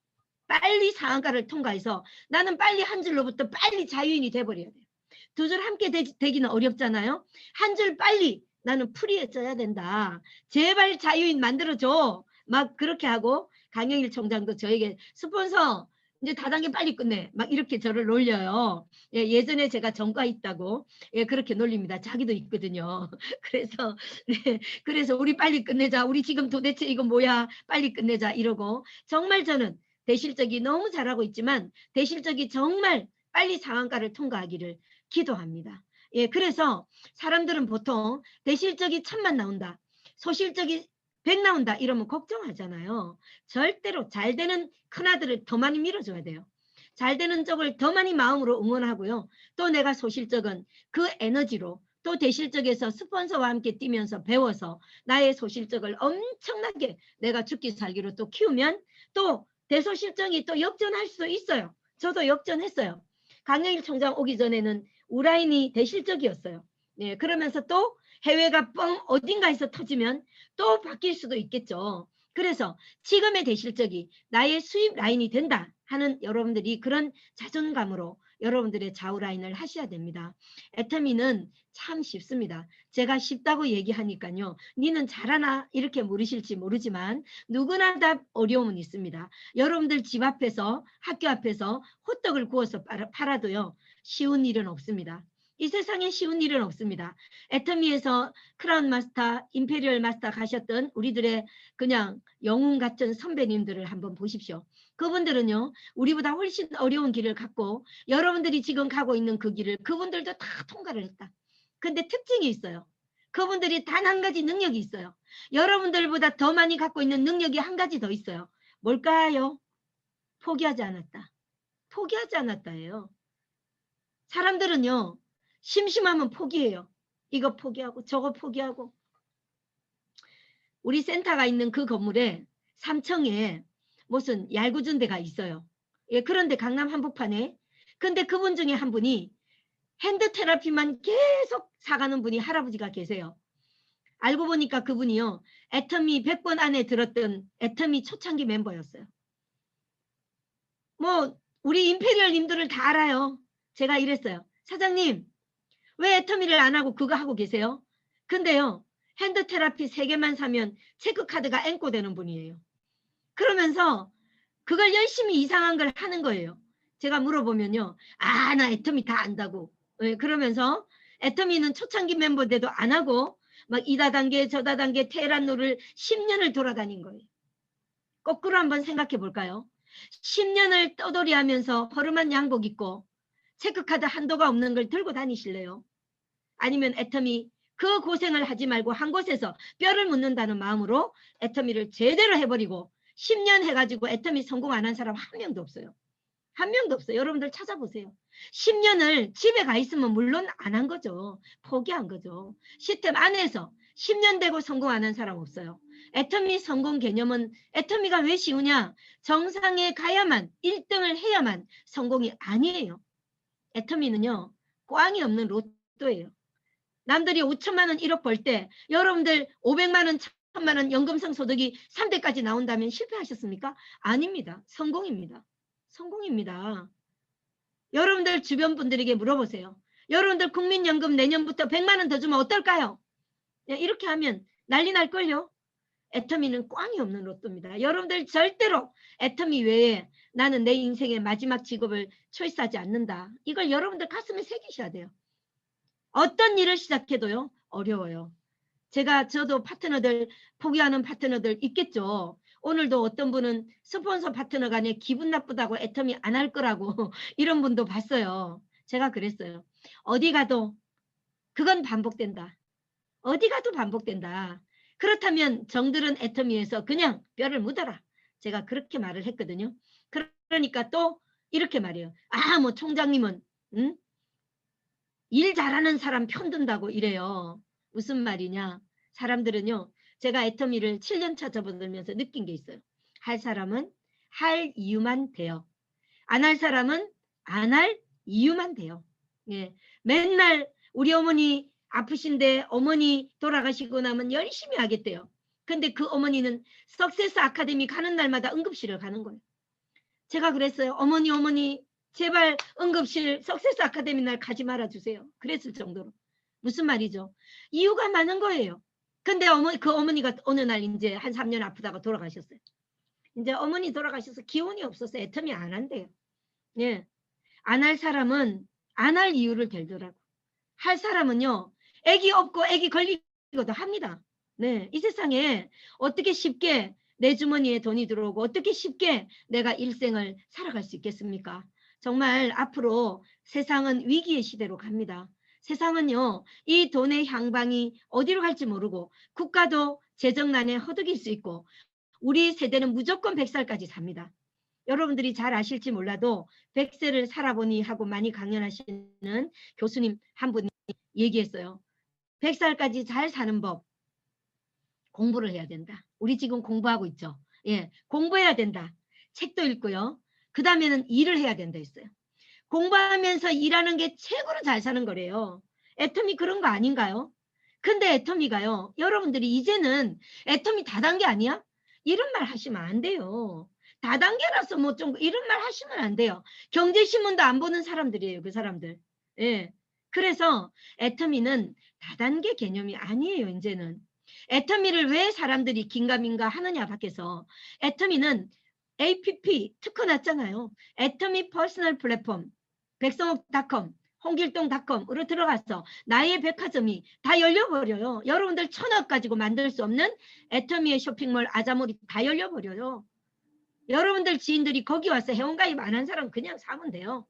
Speaker 1: 빨리 상한가를 통과해서 나는 빨리 한 줄로부터 빨리 자유인이 돼버려야 돼요. 두 줄 함께 되기는 어렵잖아요. 한 줄 빨리 나는 풀이해줘야 된다. 제발 자유인 만들어줘. 막 그렇게 하고 강영일 총장도 저에게 스폰서 이제 다단계 빨리 끝내. 막 이렇게 저를 놀려요. 예, 예전에 제가 전과 있다고 예, 그렇게 놀립니다. 자기도 있거든요. 그래서 네, 그래서 우리 빨리 끝내자. 우리 지금 도대체 이거 뭐야? 빨리 끝내자 이러고 정말 저는 대실적이 너무 잘하고 있지만 대실적이 정말 빨리 상한가를 통과하기를 기도합니다. 예, 그래서 사람들은 보통 대실적이 1000만 나온다. 소실적이 100 나온다 이러면 걱정하잖아요. 절대로 잘 되는 큰아들을 더 많이 밀어줘야 돼요. 잘 되는 쪽을 더 많이 마음으로 응원하고요. 또 내가 소실적은 그 에너지로 또 대실적에서 스폰서와 함께 뛰면서 배워서 나의 소실적을 엄청나게 내가 죽기 살기로 또 키우면 또 대소실적이 또 역전할 수도 있어요. 저도 역전했어요. 강영일 총장 오기 전에는 우라인이 대실적이었어요. 네, 그러면서 또 해외가 뻥 어딘가에서 터지면 또 바뀔 수도 있겠죠. 그래서 지금의 대실적이 나의 수입 라인이 된다 하는 여러분들이 그런 자존감으로 여러분들의 좌우 라인을 하셔야 됩니다. 애터미는 참 쉽습니다. 제가 쉽다고 얘기하니까요. 니는 잘하나 이렇게 물으실지 모르지만 누구나 다 어려움은 있습니다. 여러분들 집 앞에서 학교 앞에서 호떡을 구워서 팔아도요. 쉬운 일은 없습니다. 이 세상에 쉬운 일은 없습니다. 애터미에서 크라운 마스터, 임페리얼 마스터 가셨던 우리들의 그냥 영웅 같은 선배님들을 한번 보십시오. 그분들은요. 우리보다 훨씬 어려운 길을 갔고 여러분들이 지금 가고 있는 그 길을 그분들도 다 통과를 했다. 근데 특징이 있어요. 그분들이 단 한 가지 능력이 있어요. 여러분들보다 더 많이 갖고 있는 능력이 한 가지 더 있어요. 뭘까요? 포기하지 않았다. 포기하지 않았다예요. 사람들은요. 심심하면 포기해요. 이거 포기하고 저거 포기하고. 우리 센터가 있는 그 건물에 3층에 무슨 얄궂은 데가 있어요. 예, 그런데 강남 한복판에. 근데 그분 중에 한 분이 핸드 테라피만 계속 사가는 분이 할아버지가 계세요. 알고 보니까 그분이요. 애터미 100번 안에 들었던 애터미 초창기 멤버였어요. 뭐 우리 임페리얼님들을 다 알아요. 제가 이랬어요. 사장님 왜 애터미를 안 하고 그거 하고 계세요? 근데요. 핸드 테라피 3개만 사면 체크카드가 앵꼬 되는 분이에요. 그러면서 그걸 열심히 이상한 걸 하는 거예요. 제가 물어보면요. 아, 나 애터미 다 안다고. 네, 그러면서 애터미는 초창기 멤버인데도 안 하고 막 이다단계 저다단계 테란노를 10년을 돌아다닌 거예요. 거꾸로 한번 생각해 볼까요? 10년을 떠돌이 하면서 허름한 양복 입고 체크카드 한도가 없는 걸 들고 다니실래요? 아니면 애터미 그 고생을 하지 말고 한 곳에서 뼈를 묻는다는 마음으로 애터미를 제대로 해버리고 10년 해가지고 애터미 성공 안 한 사람 한 명도 없어요. 한 명도 없어요. 여러분들 찾아보세요. 10년을 집에 가 있으면 물론 안 한 거죠. 포기한 거죠. 시스템 안에서 10년 되고 성공 안 한 사람 없어요. 애터미 성공 개념은 애터미가 왜 쉬우냐? 정상에 가야만 1등을 해야만 성공이 아니에요. 애터미는요. 꽝이 없는 로또예요. 남들이 5천만 원 1억 벌 때 여러분들 500만 원 1000만 원 연금성 소득이 3대까지 나온다면 실패하셨습니까? 아닙니다. 성공입니다. 성공입니다. 여러분들 주변 분들에게 물어보세요. 여러분들 국민연금 내년부터 100만 원 더 주면 어떨까요? 이렇게 하면 난리 날걸요. 애터미는 꽝이 없는 로또입니다. 여러분들 절대로 애터미 외에 나는 내 인생의 마지막 직업을 초이스하지 않는다. 이걸 여러분들 가슴에 새기셔야 돼요. 어떤 일을 시작해도요. 어려워요. 저도 파트너들 포기하는 파트너들 있겠죠. 오늘도 어떤 분은 스폰서 파트너 간에 기분 나쁘다고 애터미 안 할 거라고 이런 분도 봤어요. 제가 그랬어요. 어디 가도 그건 반복된다. 어디 가도 반복된다. 그렇다면 정들은 애터미에서 그냥 뼈를 묻어라. 제가 그렇게 말을 했거든요. 그러니까 또 이렇게 말해요. 아, 뭐 총장님은 일 잘하는 사람 편든다고 이래요. 무슨 말이냐. 사람들은요. 제가 애터미를 7년차 접어들면서 느낀 게 있어요. 할 사람은 할 이유만 돼요. 안 할 사람은 안 할 이유만 돼요. 예. 맨날 우리 어머니 아프신데 어머니 돌아가시고 나면 열심히 하겠대요. 근데 그 어머니는 석세스 아카데미 가는 날마다 응급실을 가는 거예요. 제가 그랬어요. 어머니 제발 응급실 석세스 아카데미 날 가지 말아주세요. 그랬을 정도로. 무슨 말이죠? 이유가 많은 거예요. 근데 그 어머니가 어느 날 이제 한 3년 아프다가 돌아가셨어요. 이제 어머니 돌아가셔서 기운이 없어서 애터미 안 한대요. 예. 안 할 사람은 안 할 이유를 들더라고. 할 사람은요. 애기 없고 애기 걸리고도 합니다. 네. 이 세상에 어떻게 쉽게 내 주머니에 돈이 들어오고 어떻게 쉽게 내가 일생을 살아갈 수 있겠습니까? 정말 앞으로 세상은 위기의 시대로 갑니다. 세상은요. 이 돈의 향방이 어디로 갈지 모르고 국가도 재정난에 허덕일 수 있고 우리 세대는 무조건 100살까지 삽니다. 여러분들이 잘 아실지 몰라도 100세를 살아보니 하고 많이 강연하시는 교수님 한 분이 얘기했어요. 100살까지 잘 사는 법 공부를 해야 된다. 우리 지금 공부하고 있죠. 예, 공부해야 된다. 책도 읽고요. 그 다음에는 일을 해야 된다 했어요. 공부하면서 일하는 게 최고로 잘 사는 거래요. 애터미 그런 거 아닌가요? 근데 애터미가요. 여러분들이 이제는 애터미 다단계 아니야? 이런 말 하시면 안 돼요. 다단계라서 뭐 좀 이런 말 하시면 안 돼요. 경제신문도 안 보는 사람들이에요. 그 사람들. 예. 그래서 애터미는 다단계 개념이 아니에요. 이제는. 애터미를 왜 사람들이 긴가민가 하느냐 밖에서 애터미는 APP 특허 났잖아요. 애터미 퍼스널 플랫폼 백성옥닷컴 홍길동닷컴으로 들어가서 나의 백화점이 다 열려버려요. 여러분들 1000억 가지고 만들 수 없는 애터미의 쇼핑몰 아자몰이 다 열려버려요. 여러분들 지인들이 거기 와서 회원가입 안 한 사람 그냥 사면 돼요.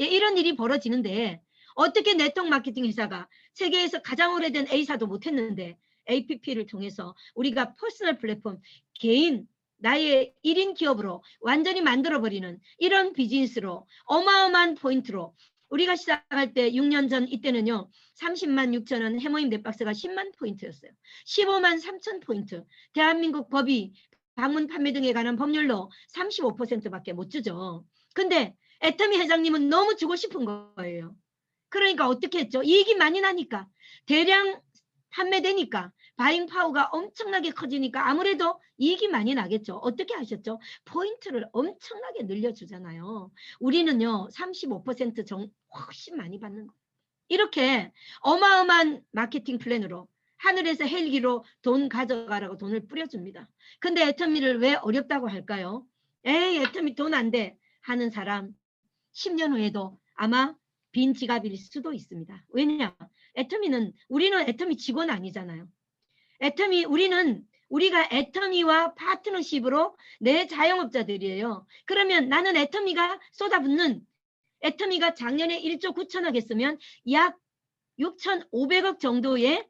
Speaker 1: 예, 이런 일이 벌어지는데 어떻게 네트워크 마케팅 회사가 세계에서 가장 오래된 A사도 못했는데 APP를 통해서 우리가 퍼스널 플랫폼 개인 나의 1인 기업으로 완전히 만들어버리는 이런 비즈니스로 어마어마한 포인트로 우리가 시작할 때 6년 전 이때는요. 30만 6천원 해모임 넷박스가 10만 포인트였어요. 15만 3천 포인트. 대한민국 법이 방문 판매 등에 관한 법률로 35%밖에 못 주죠. 근데 애터미 회장님은 너무 주고 싶은 거예요. 그러니까 어떻게 했죠? 이익이 많이 나니까 대량 판매되니까 바잉 파워가 엄청나게 커지니까 아무래도 이익이 많이 나겠죠. 어떻게 하셨죠? 포인트를 엄청나게 늘려주잖아요. 우리는요 35% 훨씬 많이 받는 거예요. 이렇게 어마어마한 마케팅 플랜으로 하늘에서 헬기로 돈 가져가라고 돈을 뿌려줍니다. 근데 애터미를 왜 어렵다고 할까요? 에이 애터미 돈 안 돼 하는 사람 10년 후에도 아마 빈 지갑일 수도 있습니다. 왜냐? 애터미는 우리는 애터미 직원 아니잖아요. 애터미 우리가 애터미와 파트너십으로 내 자영업자들이에요. 그러면 나는 애터미가 쏟아붓는 애터미가 작년에 1조 9천억 했으면 약 6,500억 정도의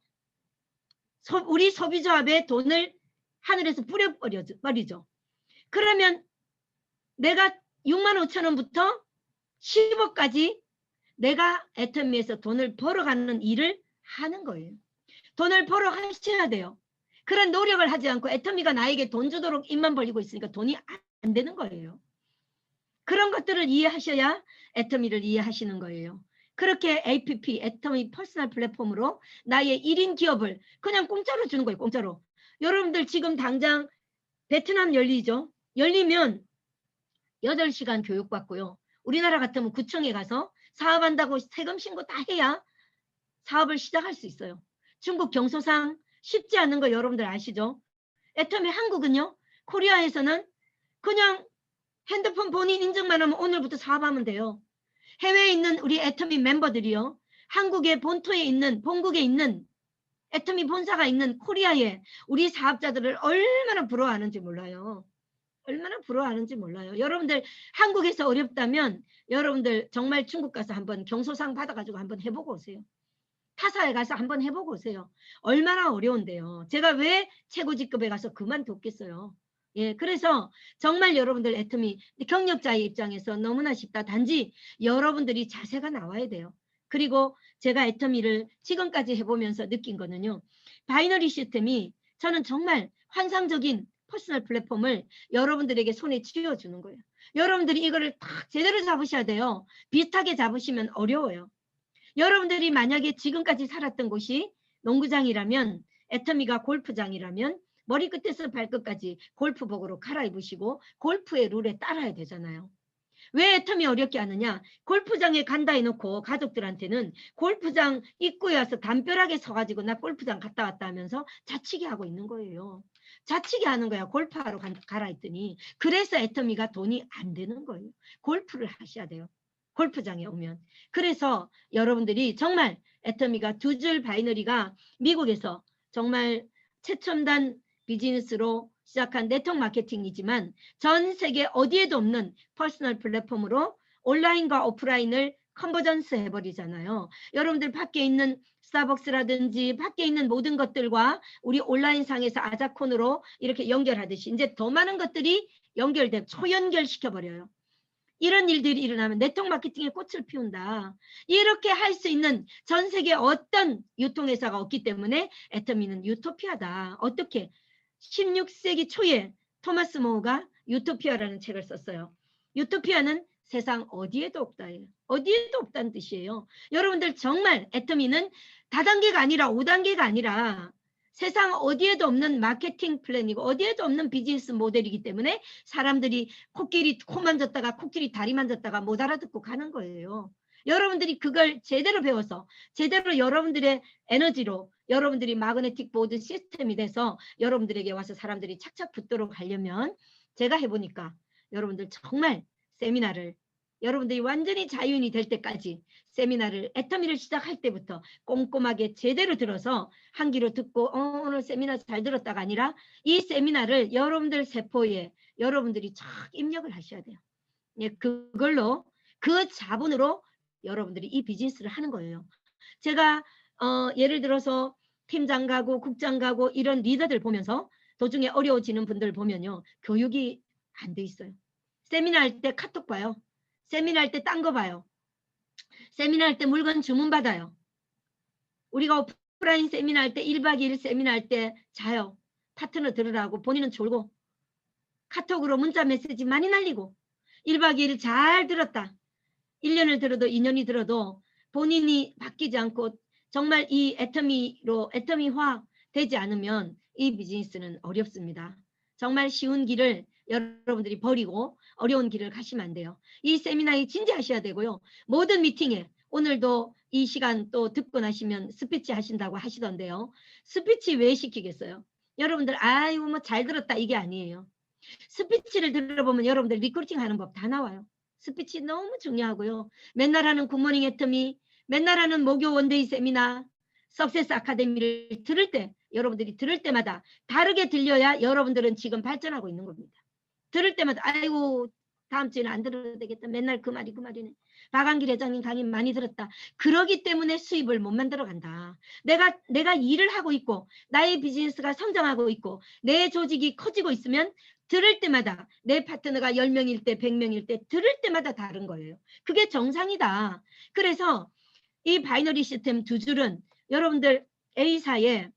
Speaker 1: 우리 소비조합의 돈을 하늘에서 뿌려버리죠. 그러면 내가 6만 5천 원부터 10억까지 내가 애터미에서 돈을 벌어가는 일을 하는 거예요. 돈을 벌어 하셔야 돼요. 그런 노력을 하지 않고 애터미가 나에게 돈 주도록 입만 벌리고 있으니까 돈이 안 되는 거예요. 그런 것들을 이해하셔야 애터미를 이해하시는 거예요. 그렇게 APP, 애터미 퍼스널 플랫폼으로 나의 1인 기업을 그냥 공짜로 주는 거예요. 공짜로. 여러분들 지금 당장 베트남 열리죠. 열리면 8시간 교육받고요. 우리나라 같으면 구청에 가서 사업한다고 세금 신고 다 해야 사업을 시작할 수 있어요. 중국 경소상 쉽지 않은 거 여러분들 아시죠? 애터미 한국은요. 코리아에서는 그냥 핸드폰 본인 인증만 하면 오늘부터 사업하면 돼요. 해외에 있는 우리 애터미 멤버들이요. 한국의 본토에 있는 본국에 있는 애터미 본사가 있는 코리아에 우리 사업자들을 얼마나 부러워하는지 몰라요. 얼마나 부러워하는지 몰라요. 여러분들 한국에서 어렵다면 여러분들 정말 중국 가서 한번 경소상 받아가지고 한번 해보고 오세요. 타사에 가서 한번 해보고 오세요. 얼마나 어려운데요. 제가 왜 최고직급에 가서 그만뒀겠어요. 예, 그래서 정말 여러분들 애터미 경력자의 입장에서 너무나 쉽다. 단지 여러분들이 자세가 나와야 돼요. 그리고 제가 애터미를 지금까지 해보면서 느낀 거는요. 바이너리 시스템이 저는 정말 환상적인 퍼스널 플랫폼을 여러분들에게 손에 쥐어주는 거예요. 여러분들이 이거를 딱 제대로 잡으셔야 돼요. 비슷하게 잡으시면 어려워요. 여러분들이 만약에 지금까지 살았던 곳이 농구장이라면, 애터미가 골프장이라면 머리끝에서 발끝까지 골프복으로 갈아입으시고 골프의 룰에 따라야 되잖아요. 왜 애터미 어렵게 하느냐? 골프장에 간다 해놓고 가족들한테는 골프장 입구에 와서 담벼락에 서가지고 나 골프장 갔다 왔다 하면서 자치게 하고 있는 거예요. 자치게 하는 거야. 골프하러 가라 했더니. 그래서 애터미가 돈이 안 되는 거예요. 골프를 하셔야 돼요. 골프장에 오면. 그래서 여러분들이 정말 애터미가 두 줄 바이너리가 미국에서 정말 최첨단 비즈니스로 시작한 네트워크 마케팅이지만 전 세계 어디에도 없는 퍼스널 플랫폼으로 온라인과 오프라인을 컨버전스 해버리잖아요. 여러분들 밖에 있는 스타벅스라든지 밖에 있는 모든 것들과 우리 온라인상에서 아자콘으로 이렇게 연결하듯이 이제 더 많은 것들이 연결돼 초연결시켜버려요. 이런 일들이 일어나면 네트워크 마케팅에 꽃을 피운다. 이렇게 할 수 있는 전 세계 어떤 유통회사가 없기 때문에 애터미는 유토피아다. 어떻게? 16세기 초에 토마스 모어가 유토피아라는 책을 썼어요. 유토피아는 세상 어디에도 없다예요. 어디에도 없다는 뜻이에요. 여러분들 정말 애터미는 다단계가 아니라 5단계가 아니라 세상 어디에도 없는 마케팅 플랜이고 어디에도 없는 비즈니스 모델이기 때문에 사람들이 코끼리 코 만졌다가 코끼리 다리 만졌다가 못 알아듣고 가는 거예요. 여러분들이 그걸 제대로 배워서 제대로 여러분들의 에너지로 여러분들이 마그네틱 보드 시스템이 돼서 여러분들에게 와서 사람들이 착착 붙도록 하려면 제가 해보니까 여러분들 정말 세미나를 여러분들이 완전히 자유인이 될 때까지 세미나를 애터미를 시작할 때부터 꼼꼼하게 제대로 들어서 한 귀로 듣고 오늘 세미나 잘 들었다가 아니라 이 세미나를 여러분들 세포에 여러분들이 쫙 입력을 하셔야 돼요. 예, 그걸로 그 자본으로 여러분들이 이 비즈니스를 하는 거예요. 제가 예를 들어서 팀장 가고 국장 가고 이런 리더들 보면서 도중에 어려워지는 분들 보면요. 교육이 안 돼 있어요. 세미나 할 때 카톡 봐요. 세미나 할 때 딴 거 봐요. 세미나 할 때 물건 주문받아요. 우리가 오프라인 세미나 할 때 1박 2일 세미나 할 때 자요. 파트너 들으라고 본인은 졸고 카톡으로 문자 메시지 많이 날리고 1박 2일 잘 들었다. 1년을 들어도 2년이 들어도 본인이 바뀌지 않고 정말 이 애터미화 되지 않으면 이 비즈니스는 어렵습니다. 정말 쉬운 길을 여러분들이 버리고 어려운 길을 가시면 안 돼요. 이 세미나에 진지하셔야 되고요. 모든 미팅에 오늘도 이 시간 또 듣고 나시면 스피치 하신다고 하시던데요. 스피치 왜 시키겠어요? 여러분들 아이고 뭐 잘 들었다 이게 아니에요. 스피치를 들어보면 여러분들 리크루팅 하는 법 다 나와요. 스피치 너무 중요하고요. 맨날 하는 굿모닝 애터미, 맨날 하는 목요 원데이 세미나, 석세스 아카데미를 들을 때 여러분들이 들을 때마다 다르게 들려야 여러분들은 지금 발전하고 있는 겁니다. 들을 때마다 아이고 다음 주에는 안 들어도 되겠다. 맨날 그 말이네. 박한길 회장님 강의 많이 들었다. 그러기 때문에 수입을 못 만들어 간다. 내가 일을 하고 있고 나의 비즈니스가 성장하고 있고 내 조직이 커지고 있으면 들을 때마다 내 파트너가 10명일 때 100명일 때 들을 때마다 다른 거예요. 그게 정상이다. 그래서 이 바이너리 시스템 두 줄은 여러분들 A사에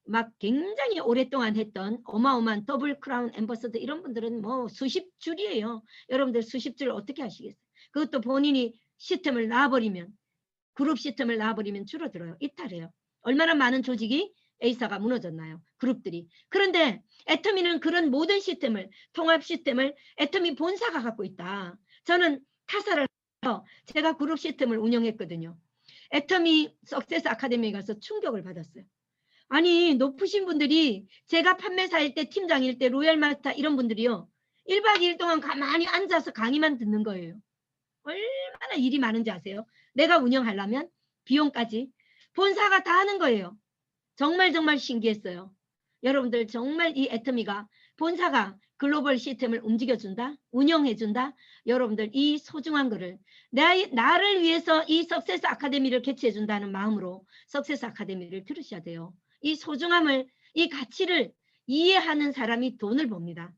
Speaker 1: 막 굉장히 오랫동안 했던 어마어마한 더블 크라운 앰버서더 이런 분들은 뭐 수십 줄이에요. 여러분들 수십 줄 어떻게 하시겠어요? 그것도 본인이 시스템을 놔버리면 그룹 시스템을 놔버리면 줄어들어요. 이탈해요. 얼마나 많은 조직이 A사가 무너졌나요? 그룹들이. 그런데 애터미는 그런 모든 시스템을 통합 시스템을 애터미 본사가 갖고 있다. 저는 타사를 해서 제가 그룹 시스템을 운영했거든요. 애터미 석세스 아카데미에 가서 충격을 받았어요. 아니 높으신 분들이 제가 판매사일 때 팀장일 때 로얄 마스터 이런 분들이요. 1박 2일 동안 가만히 앉아서 강의만 듣는 거예요. 얼마나 일이 많은지 아세요? 내가 운영하려면 비용까지 본사가 다 하는 거예요. 정말 정말 신기했어요. 여러분들 정말 이 애터미가 본사가 글로벌 시스템을 움직여준다, 운영해준다. 여러분들 이 소중한 거를 나를 위해서 이 석세스 아카데미를 개최해준다는 마음으로 석세스 아카데미를 들으셔야 돼요. 이 소중함을, 이 가치를 이해하는 사람이 돈을 법니다.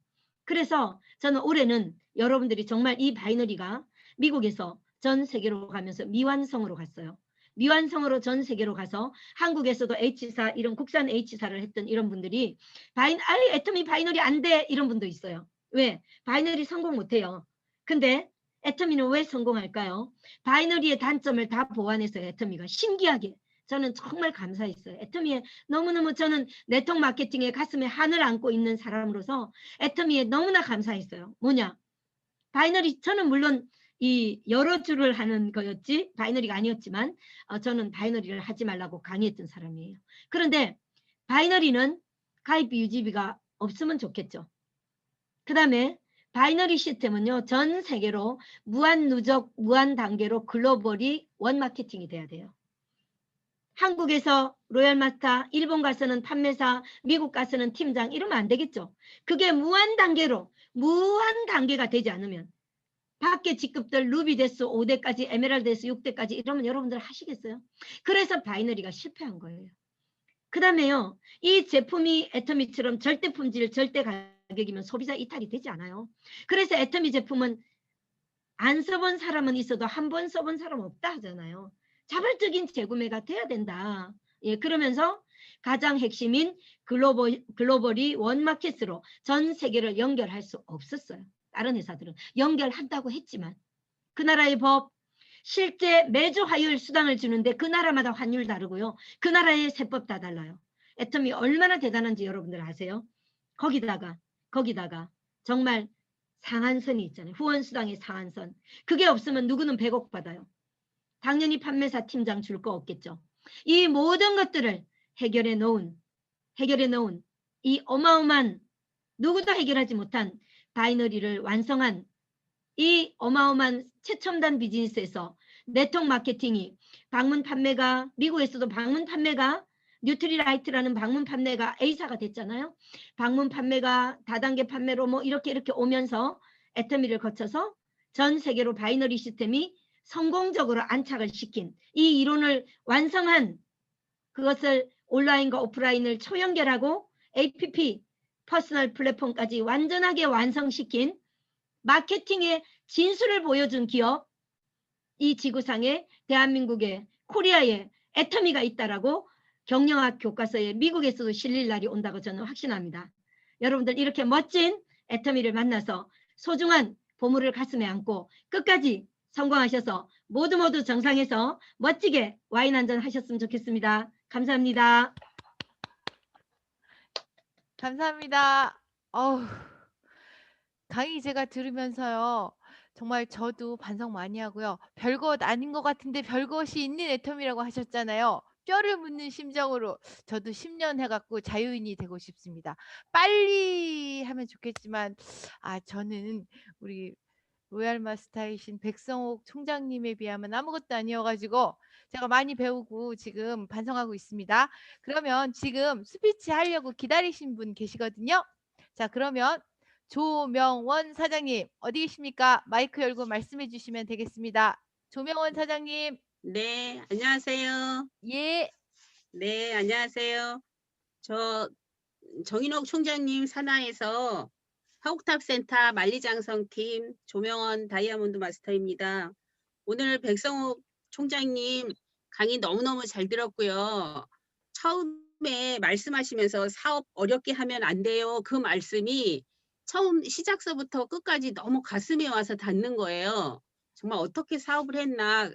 Speaker 1: 그래서 저는 올해는 여러분들이 정말 이 바이너리가 미국에서 전 세계로 가면서 미완성으로 갔어요. 미완성으로 전 세계로 가서 한국에서도 H사 이런 국산 H사를 했던 이런 분들이 애터미 바이너리 안 돼 이런 분도 있어요. 왜? 바이너리 성공 못해요. 근데 애터미는 왜 성공할까요? 바이너리의 단점을 다 보완해서 애터미가 신기하게 저는 정말 감사했어요. 애터미에 너무너무 저는 네트워크 마케팅에 가슴에 한을 안고 있는 사람으로서 애터미에 너무나 감사했어요. 뭐냐? 바이너리 저는 물론 이 여러 줄을 하는 거였지 바이너리가 아니었지만 저는 바이너리를 하지 말라고 강의했던 사람이에요. 그런데 바이너리는 가입비 유지비가 없으면 좋겠죠. 그 다음에 바이너리 시스템은요. 전 세계로 무한 누적 무한 단계로 글로벌이 원 마케팅이 돼야 돼요. 한국에서 로얄마스터, 일본 가서는 판매사, 미국 가서는 팀장 이러면 안 되겠죠. 그게 무한 단계가 되지 않으면 밖에 직급들 루비데스 5대까지 에메랄드데스 6대까지 이러면 여러분들 하시겠어요? 그래서 바이너리가 실패한 거예요. 그 다음에요. 이 제품이 애터미처럼 절대 품질, 절대 가격이면 소비자 이탈이 되지 않아요. 그래서 애터미 제품은 안 써본 사람은 있어도 한 번 써본 사람 없다 하잖아요. 자발적인 재구매가 돼야 된다. 예, 그러면서 가장 핵심인 글로벌이 원마켓으로 전 세계를 연결할 수 없었어요. 다른 회사들은 연결한다고 했지만 그 나라의 법, 실제 매주 화요일 수당을 주는데 그 나라마다 환율 다르고요. 그 나라의 세법 다 달라요. 애터미 얼마나 대단한지 여러분들 아세요? 거기다가 정말 상한선이 있잖아요. 후원수당의 상한선. 그게 없으면 누구는 100억 받아요. 당연히 판매사 팀장 줄 거 없겠죠. 이 모든 것들을 해결해 놓은 이 어마어마한 누구도 해결하지 못한 바이너리를 완성한 이 어마어마한 최첨단 비즈니스에서 네트워크 마케팅이 방문 판매가 미국에서도 방문 판매가 뉴트리라이트라는 방문 판매가 A사가 됐잖아요. 방문 판매가 다단계 판매로 뭐 이렇게 오면서 애터미를 거쳐서 전 세계로 바이너리 시스템이 성공적으로 안착을 시킨 이 이론을 완성한 그것을 온라인과 오프라인을 초연결하고 APP 퍼스널 플랫폼까지 완전하게 완성시킨 마케팅의 진수를 보여준 기업, 이 지구상에 대한민국에 코리아에 애터미가 있다라고 경영학 교과서에 미국에서도 실릴 날이 온다고 저는 확신합니다. 여러분들 이렇게 멋진 애터미를 만나서 소중한 보물을 가슴에 안고 끝까지 성공하셔서 모두 정상에서 멋지게 와인 한잔 하셨으면 좋겠습니다. 감사합니다.
Speaker 2: 감사합니다. 어우, 강의 제가 들으면서요. 정말 저도 반성 많이 하고요. 별것 아닌 것 같은데 별것이 있는 애텀이라고 하셨잖아요. 뼈를 묻는 심정으로 저도 10년 해갖고 자유인이 되고 싶습니다. 빨리 하면 좋겠지만 저는 우리 로얄 마스터이신 백성옥 총장님에 비하면 아무것도 아니어가지고 제가 많이 배우고 지금 반성하고 있습니다. 그러면 지금 스피치 하려고 기다리신 분 계시거든요. 자, 그러면 조명원 사장님 어디 계십니까? 마이크 열고 말씀해 주시면 되겠습니다. 조명원 사장님.
Speaker 3: 네, 안녕하세요.
Speaker 2: 예.
Speaker 3: 네, 안녕하세요. 저 정인옥 총장님 산하에서 화곡탑센터 만리장성팀 조명원 다이아몬드 마스터입니다. 오늘 백성옥 총장님 강의 너무너무 잘 들었고요. 처음에 말씀하시면서 사업 어렵게 하면 안 돼요. 그 말씀이 처음 시작서부터 끝까지 너무 가슴에 와서 닿는 거예요. 정말 어떻게 사업을 했나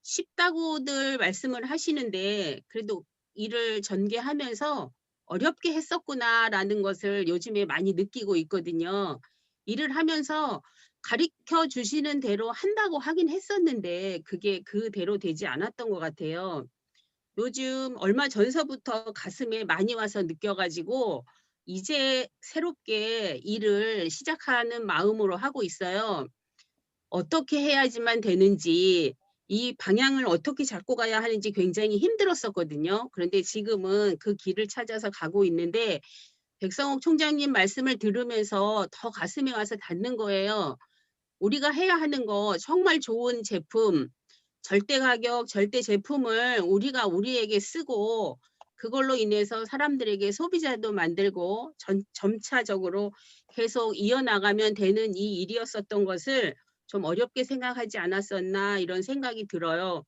Speaker 3: 쉽다고들 말씀을 하시는데 그래도 일을 전개하면서 어렵게 했었구나라는 것을 요즘에 많이 느끼고 있거든요. 일을 하면서 가르쳐 주시는 대로 한다고 하긴 했었는데 그게 그대로 되지 않았던 것 같아요. 요즘 얼마 전서부터 가슴에 많이 와서 느껴가지고 이제 새롭게 일을 시작하는 마음으로 하고 있어요. 어떻게 해야지만 되는지 이 방향을 어떻게 잡고 가야 하는지 굉장히 힘들었었거든요. 그런데 지금은 그 길을 찾아서 가고 있는데 백성옥 총장님 말씀을 들으면서 더 가슴에 와서 닿는 거예요. 우리가 해야 하는 거 정말 좋은 제품, 절대 가격, 절대 제품을 우리가 우리에게 쓰고 그걸로 인해서 사람들에게 소비자도 만들고 점차적으로 계속 이어나가면 되는 이 일이었었던 것을 좀 어렵게 생각하지 않았었나 이런 생각이 들어요.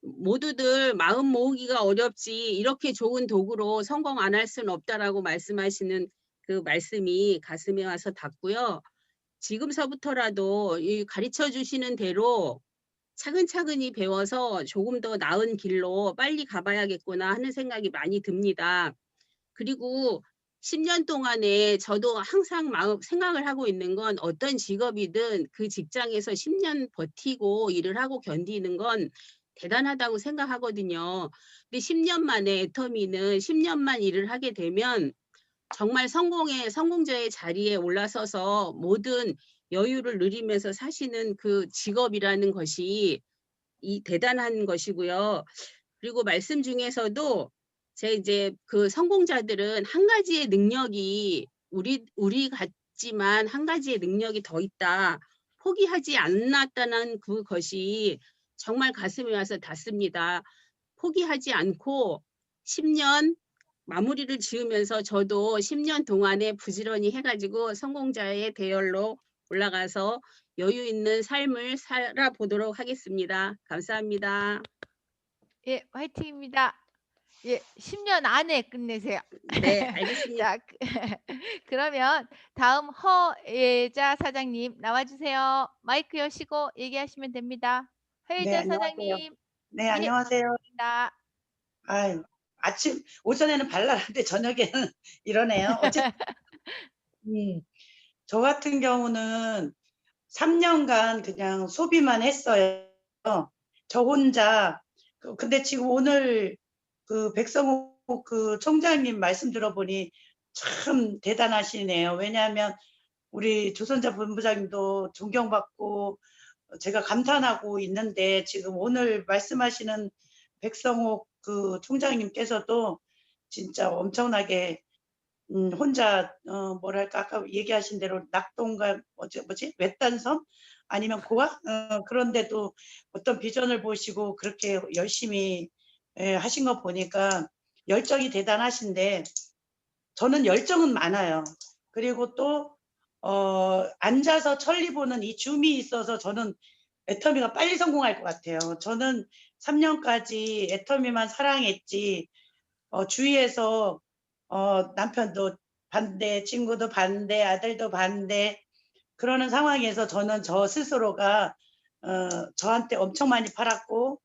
Speaker 3: 모두들 마음 모으기가 어렵지 이렇게 좋은 도구로 성공 안 할 수는 없다라고 말씀하시는 그 말씀이 가슴에 와서 닿고요. 지금서부터라도 이 가르쳐 주시는 대로 차근차근히 배워서 조금 더 나은 길로 빨리 가봐야겠구나 하는 생각이 많이 듭니다. 그리고 10년 동안에 저도 항상 생각을 하고 있는 건 어떤 직업이든 그 직장에서 10년 버티고 일을 하고 견디는 건 대단하다고 생각하거든요. 근데 10년 만에 애터미는 10년만 일을 하게 되면 정말 성공자의 자리에 올라서서 모든 여유를 누리면서 사시는 그 직업이라는 것이 대단한 것이고요. 그리고 말씀 중에서도 이제 그 성공자들은 한 가지의 능력이 우리 같지만 한 가지의 능력이 더 있다. 포기하지 않았다는 그것이 정말 가슴에 와서 닿습니다. 포기하지 않고 10년 마무리를 지으면서 저도 10년 동안에 부지런히 해가지고 성공자의 대열로 올라가서 여유 있는 삶을 살아보도록 하겠습니다. 감사합니다.
Speaker 2: 예, 화이팅입니다. 예, 10년 안에 끝내세요.
Speaker 3: 네, 알겠습니다.
Speaker 2: 자, 그러면 다음 허예자 사장님 나와주세요. 마이크 여시고 얘기하시면 됩니다.
Speaker 4: 네,
Speaker 2: 허예자
Speaker 4: 안녕하세요.
Speaker 2: 사장님.
Speaker 4: 네,
Speaker 2: 예,
Speaker 4: 안녕하세요.
Speaker 2: 나.
Speaker 4: 아유, 오전에는 발랄한데 저녁에는 이러네요. 어쨌든, 저 같은 경우는 3년간 그냥 소비만 했어요. 저 혼자. 근데 지금 오늘 그 백성호 그 총장님 말씀 들어보니 참 대단하시네요. 왜냐하면 우리 조선자 본부장님도 존경받고 제가 감탄하고 있는데 지금 오늘 말씀하시는 백성옥 그 총장님께서도 진짜 엄청나게 혼자 뭐랄까 아까 얘기하신 대로 낙동강 뭐지 외딴섬 아니면 고아 그런데도 어떤 비전을 보시고 그렇게 열심히 하신 거 보니까 열정이 대단하신데 저는 열정은 많아요. 그리고 또 앉아서 천리 보는 이 줌이 있어서 저는 애터미가 빨리 성공할 것 같아요. 저는 3년까지 애터미만 사랑했지 주위에서 남편도 반대, 친구도 반대, 아들도 반대 그러는 상황에서 저는 저 스스로가 저한테 엄청 많이 팔았고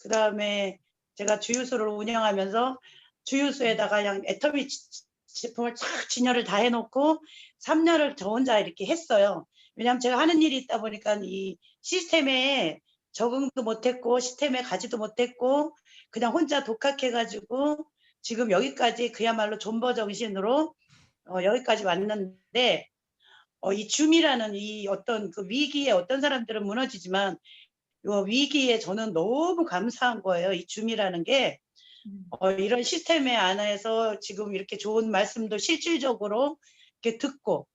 Speaker 4: 그 다음에 제가 주유소를 운영하면서 주유소에다가 그냥 애터미 제품을 쫙 진열을 다 해놓고 3년을 저 혼자 이렇게 했어요. 왜냐하면 제가 하는 일이 있다 보니까 이 시스템에 적응도 못했고 시스템에 가지도 못했고 그냥 혼자 독학해가지고 지금 여기까지 그야말로 존버 정신으로 여기까지 왔는데 이 줌이라는 이 어떤 그 위기에 어떤 사람들은 무너지지만 이 위기에 저는 너무 감사한 거예요. 이 줌이라는 게 이런 시스템에 안에서 지금 이렇게 좋은 말씀도 실질적으로 이렇게 듣고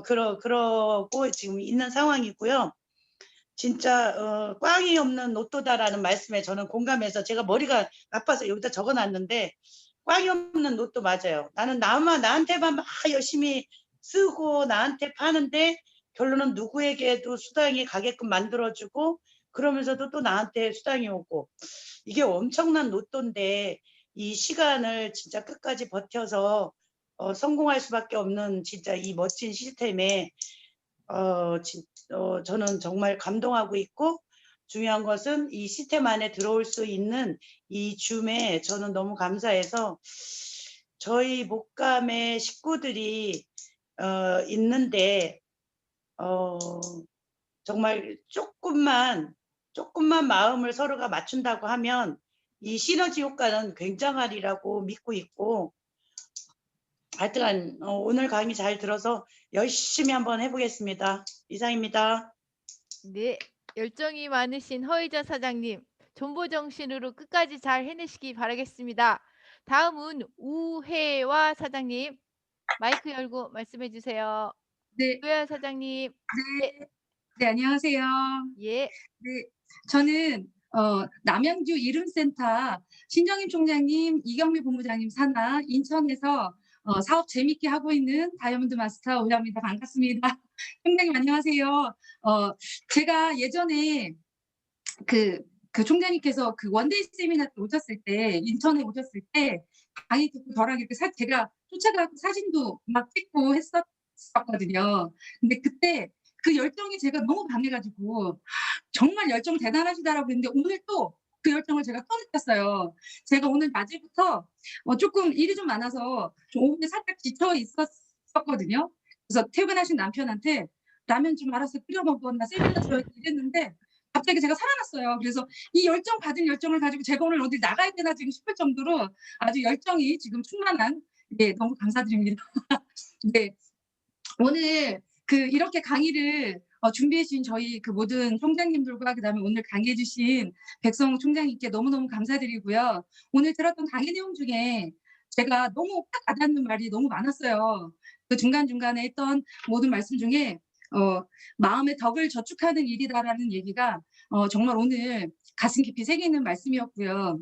Speaker 4: 그러고 지금 있는 상황이고요. 진짜 꽝이 없는 로또다라는 말씀에 저는 공감해서 제가 머리가 나빠서 여기다 적어놨는데 꽝이 없는 로또 맞아요. 나는 나한테만 막 열심히 쓰고 나한테 파는데 결론은 누구에게도 수당이 가게끔 만들어주고 그러면서도 또 나한테 수당이 오고 이게 엄청난 로또인데 이 시간을 진짜 끝까지 버텨서 성공할 수밖에 없는 진짜 이 멋진 시스템에 저는 정말 감동하고 있고 중요한 것은 이 시스템 안에 들어올 수 있는 이 줌에 저는 너무 감사해서 저희 목감의 식구들이 있는데 정말 조금만 마음을 서로가 맞춘다고 하면 이 시너지 효과는 굉장하리라고 믿고 있고 하여튼 오늘 강의 잘 들어서 열심히 한번 해보겠습니다. 이상입니다.
Speaker 2: 네, 열정이 많으신 허희자 사장님, 존보 정신으로 끝까지 잘 해내시기 바라겠습니다. 다음은 우혜화 사장님, 마이크 열고 말씀해 주세요.
Speaker 5: 네,
Speaker 2: 우혜화 사장님, 예,
Speaker 5: 네, 안녕하세요.
Speaker 2: 예,
Speaker 5: 네, 저는 남양주 이름센터 신정임 총장님, 이경미 본부장님 산하 인천에서 사업 재밌게 하고 있는 다이아몬드 마스터 오야입니다. 반갑습니다. 총장님 안녕하세요. 제가 예전에 그 총장님께서 그 원데이 세미나 때 오셨을 때, 인천에 오셨을 때 강의 듣고 저랑 이렇게 제가 쫓아가고 사진도 막 찍고 했었거든요. 근데 그때 그 열정이 제가 너무 강해가지고 정말 열정 대단하시다라고 했는데 오늘 또 그 열정을 제가 또 느꼈어요. 제가 오늘 낮에부터 조금 일이 좀 많아서 좀 오후에 살짝 지쳐 있었거든요. 그래서 퇴근하신 남편한테 라면 좀 알아서 끓여 먹어. 나 세미나 들어야 이랬는데 갑자기 제가 살아났어요. 그래서 이 열정 받은 열정을 가지고 제가 오늘 어디 나가야 되나 지금 싶을 정도로 아주 열정이 지금 충만한, 네, 너무 감사드립니다. 네, 오늘 이렇게 강의를 준비해 주신 저희 그 모든 총장님들과 그다음에 오늘 강의해 주신 백성욱 총장님께 너무너무 감사드리고요. 오늘 들었던 강의 내용 중에 제가 너무 딱 와닿는 말이 너무 많았어요. 그 중간중간에 했던 모든 말씀 중에 마음의 덕을 저축하는 일이다라는 얘기가 정말 오늘 가슴 깊이 새겨 있는 말씀이었고요.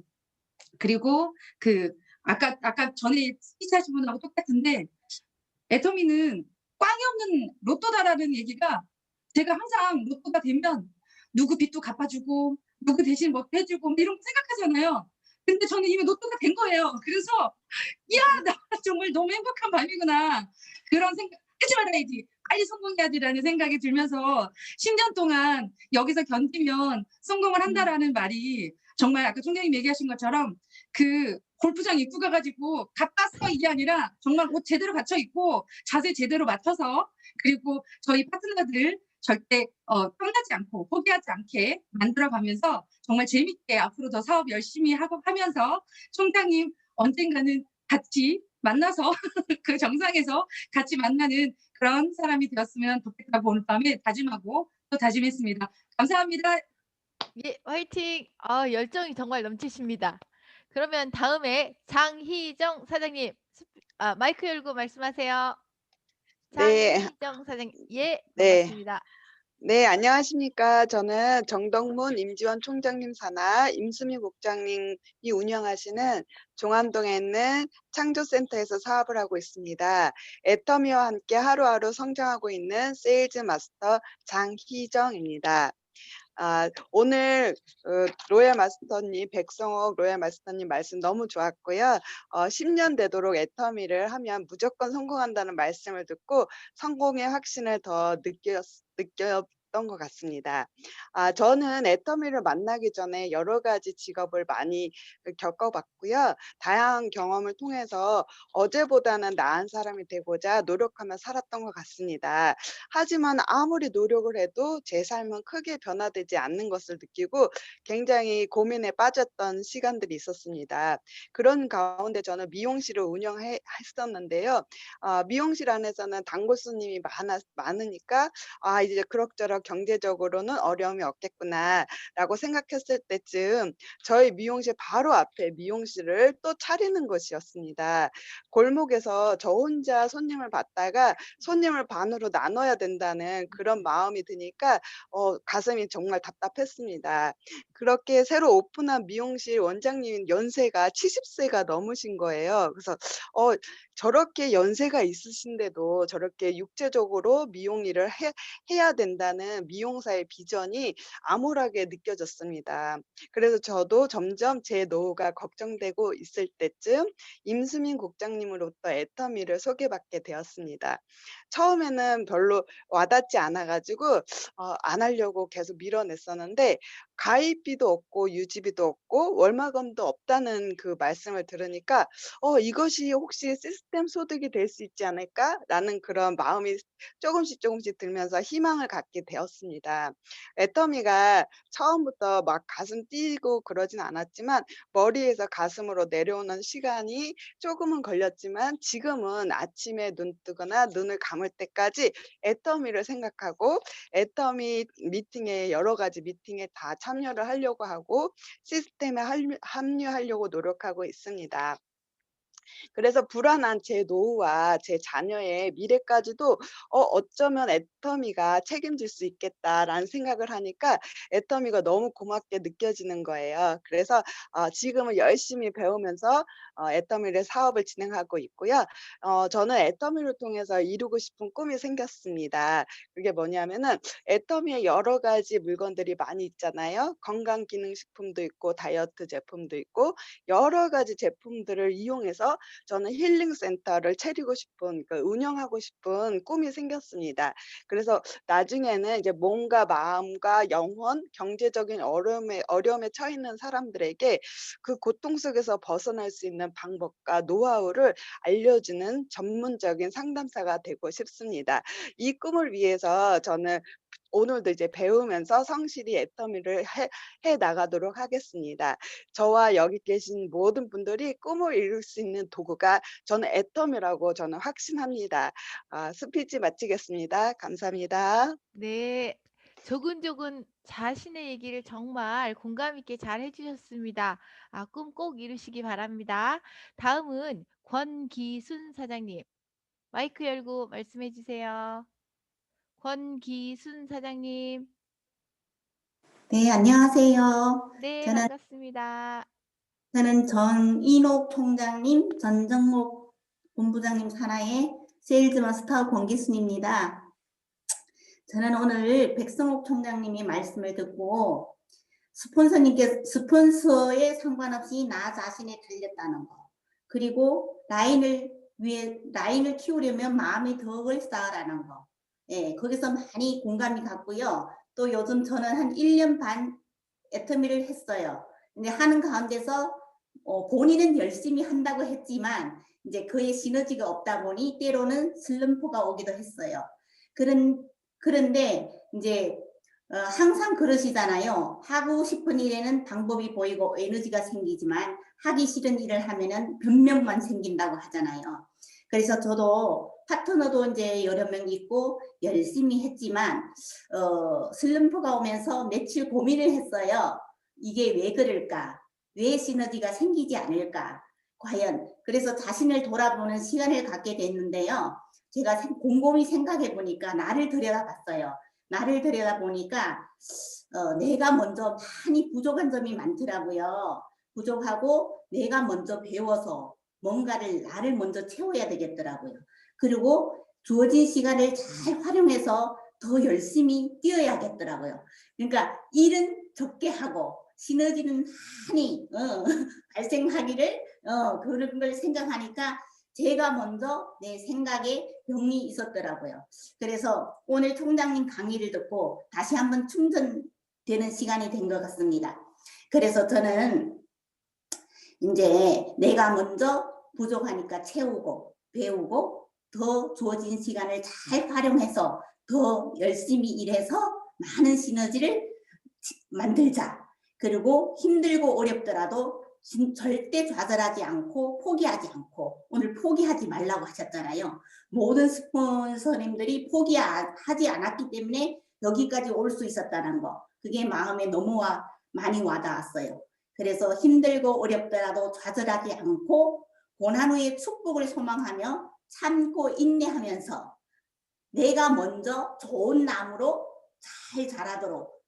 Speaker 5: 그리고 아까 전에 스피치 하신 분하고 똑같은데 애터미는 꽝이 없는 로또다라는 얘기가 제가 항상 로또가 되면 누구 빚도 갚아주고 누구 대신 뭐 해주고 이런 거 생각하잖아요. 근데 저는 이미 로또가 된 거예요. 그래서 이야, 나 정말 너무 행복한 밤이구나. 그런 생각 하지 말아야지. 빨리 성공해야지라는 생각이 들면서 10년 동안 여기서 견디면 성공을 한다라는 말이 정말 아까 총장님 얘기하신 것처럼 그 골프장 입구 가가지고 갔다 써 이게 아니라 정말 옷 제대로 갖춰 입고 자세 제대로 맞춰서 그리고 저희 파트너들 절대 땀나지 않고 포기하지 않게 만들어가면서 정말 재밌게 앞으로 더 사업 열심히 하면서 총장님 언젠가는 같이 만나서 그 정상에서 같이 만나는 그런 사람이 되었으면 좋겠다고 오늘 밤에 다짐하고 또 다짐했습니다. 감사합니다.
Speaker 2: 예, 화이팅! 열정이 정말 넘치십니다. 그러면 다음에 장희정 사장님, 마이크 열고 말씀하세요.
Speaker 6: 네,
Speaker 2: 장희정 사장님, 예,
Speaker 6: 네.
Speaker 2: 반갑습니다.
Speaker 6: 네, 안녕하십니까. 저는 정덕문 임지원 총장님 산하 임수미 국장님이 운영하시는 종암동에 있는 창조센터에서 사업을 하고 있습니다. 애터미와 함께 하루하루 성장하고 있는 세일즈 마스터 장희정입니다. 오늘 로얄 마스터님, 백성옥 로얄 마스터님 말씀 너무 좋았고요. 10년 되도록 애터미를 하면 무조건 성공한다는 말씀을 듣고 성공의 확신을 더 느꼈던 것 같습니다. 저는 애터미를 만나기 전에 여러 가지 직업을 많이 겪어봤고요. 다양한 경험을 통해서 어제보다는 나은 사람이 되고자 노력하며 살았던 것 같습니다. 하지만 아무리 노력을 해도 제 삶은 크게 변화되지 않는 것을 느끼고 굉장히 고민에 빠졌던 시간들이 있었습니다. 그런 가운데 저는 미용실을 운영했었는데요. 미용실 안에서는 단골 손님이 많으니까 이제 그럭저럭 경제적으로는 어려움이 없겠구나라고 생각했을 때쯤 저희 미용실 바로 앞에 미용실을 또 차리는 것이었습니다. 골목에서 저 혼자 손님을 받다가 손님을 반으로 나눠야 된다는 그런 마음이 드니까 가슴이 정말 답답했습니다. 그렇게 새로 오픈한 미용실 원장님 연세가 70세가 넘으신 거예요. 그래서 저렇게 연세가 있으신데도 저렇게 육체적으로 미용 일을 해야 된다는 미용사의 비전이 암울하게 느껴졌습니다. 그래서 저도 점점 제 노후가 걱정되고 있을 때쯤 임수민 국장님으로부터 애터미를 소개받게 되었습니다. 처음에는 별로 와닿지 않아 가지고 안 하려고 계속 밀어냈었는데 가입비도 없고 유지비도 없고 월마금도 없다는 그 말씀을 들으니까 이것이 혹시 시스템 소득이 될 수 있지 않을까라는 그런 마음이 조금씩 들면서 희망을 갖게 되었습니다. 애터미가 처음부터 막 가슴 뛰고 그러진 않았지만 머리에서 가슴으로 내려오는 시간이 조금은 걸렸지만 지금은 아침에 눈 뜨거나 눈을 감을 때까지 애터미를 생각하고 애터미 미팅에 여러 가지 미팅에 다 참여를 하려고 하고 시스템에 합류하려고 노력하고 있습니다. 그래서 불안한 제 노후와 제 자녀의 미래까지도 어쩌면 애터미가 책임질 수 있겠다라는 생각을 하니까 애터미가 너무 고맙게 느껴지는 거예요. 그래서 지금은 열심히 배우면서 애터미를 사업을 진행하고 있고요. 저는 애터미를 통해서 이루고 싶은 꿈이 생겼습니다. 그게 뭐냐면은 애터미에 여러 가지 물건들이 많이 있잖아요. 건강기능식품도 있고 다이어트 제품도 있고 여러 가지 제품들을 이용해서 저는 힐링 센터를 차리고 싶은 운영하고 싶은 꿈이 생겼습니다. 그래서 나중에는 이제 몸과 마음과 영혼, 경제적인 어려움에 처해 있는 사람들에게 그 고통 속에서 벗어날 수 있는 방법과 노하우를 알려주는 전문적인 상담사가 되고 싶습니다. 이 꿈을 위해서 저는 오늘도 이제 배우면서 성실히 애터미를 해 나가도록 하겠습니다. 저와 여기 계신 모든 분들이 꿈을 이룰 수 있는 도구가 저는 애터미라고 저는 확신합니다. 스피치 마치겠습니다. 감사합니다.
Speaker 2: 네. 조근조근 자신의 얘기를 정말 공감 있게 잘 해주셨습니다. 꿈 꼭 이루시기 바랍니다. 다음은 권기순 사장님. 마이크 열고 말씀해 주세요. 권기순 사장님.
Speaker 7: 네, 안녕하세요.
Speaker 2: 네,
Speaker 7: 저는,
Speaker 2: 반갑습니다.
Speaker 7: 저는 전인옥 총장님, 전정목 본부장님 산하의 세일즈 마스터 권기순입니다. 저는 오늘 백성옥 총장님의 말씀을 듣고 스폰서에 상관없이 나 자신에 달렸다는 거. 그리고 라인을 키우려면 마음의 덕을 쌓으라는 거. 예, 거기서 많이 공감이 갔고요. 또 요즘 저는 한 1년 반 애터미를 했어요. 근데 하는 가운데서 본인은 열심히 한다고 했지만 이제 그의 시너지가 없다 보니 때로는 슬럼프가 오기도 했어요. 그런데 이제 항상 그러시잖아요. 하고 싶은 일에는 방법이 보이고 에너지가 생기지만 하기 싫은 일을 하면은 변명만 생긴다고 하잖아요. 그래서 저도 파트너도 이제 여러 명 있고 열심히 했지만 슬럼프가 오면서 며칠 고민을 했어요. 이게 왜 그럴까? 왜 시너지가 생기지 않을까? 과연 그래서 자신을 돌아보는 시간을 갖게 됐는데요. 제가 곰곰이 생각해 보니까 나를 들여다봤어요. 나를 들여다보니까 내가 먼저 많이 부족한 점이 많더라고요. 부족하고 내가 먼저 배워서 뭔가를 나를 먼저 채워야 되겠더라고요. 그리고 주어진 시간을 잘 활용해서 더 열심히 뛰어야겠더라고요. 그러니까 일은 적게 하고 시너지는 많이 발생하기를 그런 걸 생각하니까 제가 먼저 내 생각에 병이 있었더라고요. 그래서 오늘 총장님 강의를 듣고 다시 한번 충전되는 시간이 된 것 같습니다. 그래서 저는 이제 내가 먼저 부족하니까 채우고 배우고 더 주어진 시간을 잘 활용해서 더 열심히 일해서 많은 시너지를 만들자. 그리고 힘들고 어렵더라도 절대 좌절하지 않고 포기하지 않고 오늘 포기하지 말라고 하셨잖아요. 모든 스폰서님들이 포기하지 않았기 때문에 여기까지 올 수 있었다는 거. 그게 마음에 너무 많이 와닿았어요. 그래서 힘들고 어렵더라도 좌절하지 않고 고난 후에 축복을 소망하며 참고 인내하면서 내가 먼저 좋은 나무로 잘 자라도록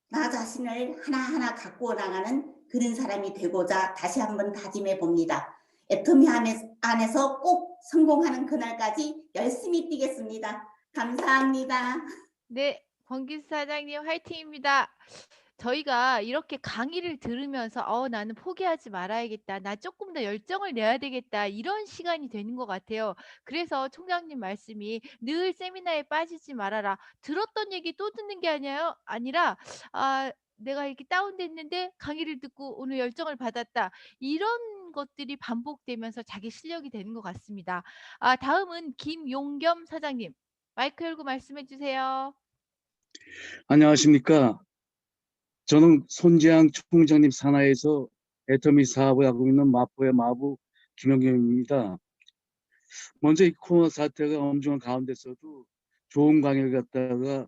Speaker 7: 나 자신을 하나하나 가꾸어 나가는 그런 사람이 되고자 다시 한번 다짐해 봅니다. 애터미 안에서 꼭 성공하는 그날까지 열심히 뛰겠습니다. 감사합니다.
Speaker 2: 네, 권기수 사장님 화이팅입니다. 저희가 이렇게 강의를 들으면서 나는 포기하지 말아야겠다. 나 조금 더 열정을 내야 되겠다. 이런 시간이 되는 것 같아요. 그래서 총장님 말씀이 늘 세미나에 빠지지 말아라. 들었던 얘기 또 듣는 게 아니라 내가 이렇게 다운됐는데 강의를 듣고 오늘 열정을 받았다. 이런 이런 것들이 반복되면서 자기 실력이 되는 것 같습니다. 다음은 김용겸 사장님. 마이크 열고 말씀해 주세요.
Speaker 8: 안녕하십니까. 저는 손재양 총장님 산하에서 애터미 사업을 하고 있는 마포의 마부 김영경입니다. 먼저 이 코로나 사태가 엄중한 가운데서도 좋은 강의를 갖다가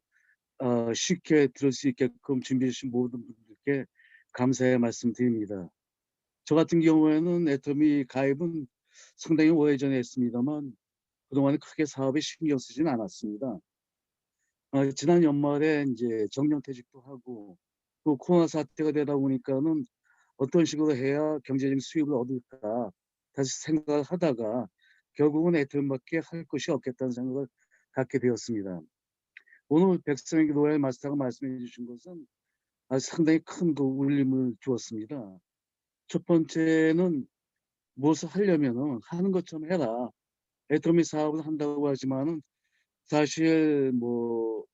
Speaker 8: 쉽게 들을 수 있게끔 준비해 주신 모든 분들께 감사의 말씀드립니다. 저 같은 경우에는 애터미 가입은 상당히 오래전에 했습니다만 그동안에 크게 사업에 신경 쓰지는 않았습니다. 지난 연말에 이제 정년퇴직도 하고 또 코로나 사태가 되다 보니까는 어떤 식으로 해야 경제적인 수입을 얻을까 다시 생각을 하다가 결국은 애터미밖에 할 것이 없겠다는 생각을 갖게 되었습니다. 오늘 백성익 노엘 마스터가 말씀해 주신 것은 상당히 큰 그 울림을 주었습니다. 첫 번째는 무엇을 하려면은 하는 것처럼 해라. 애터미 사업을 한다고 하지만은 사실 뭐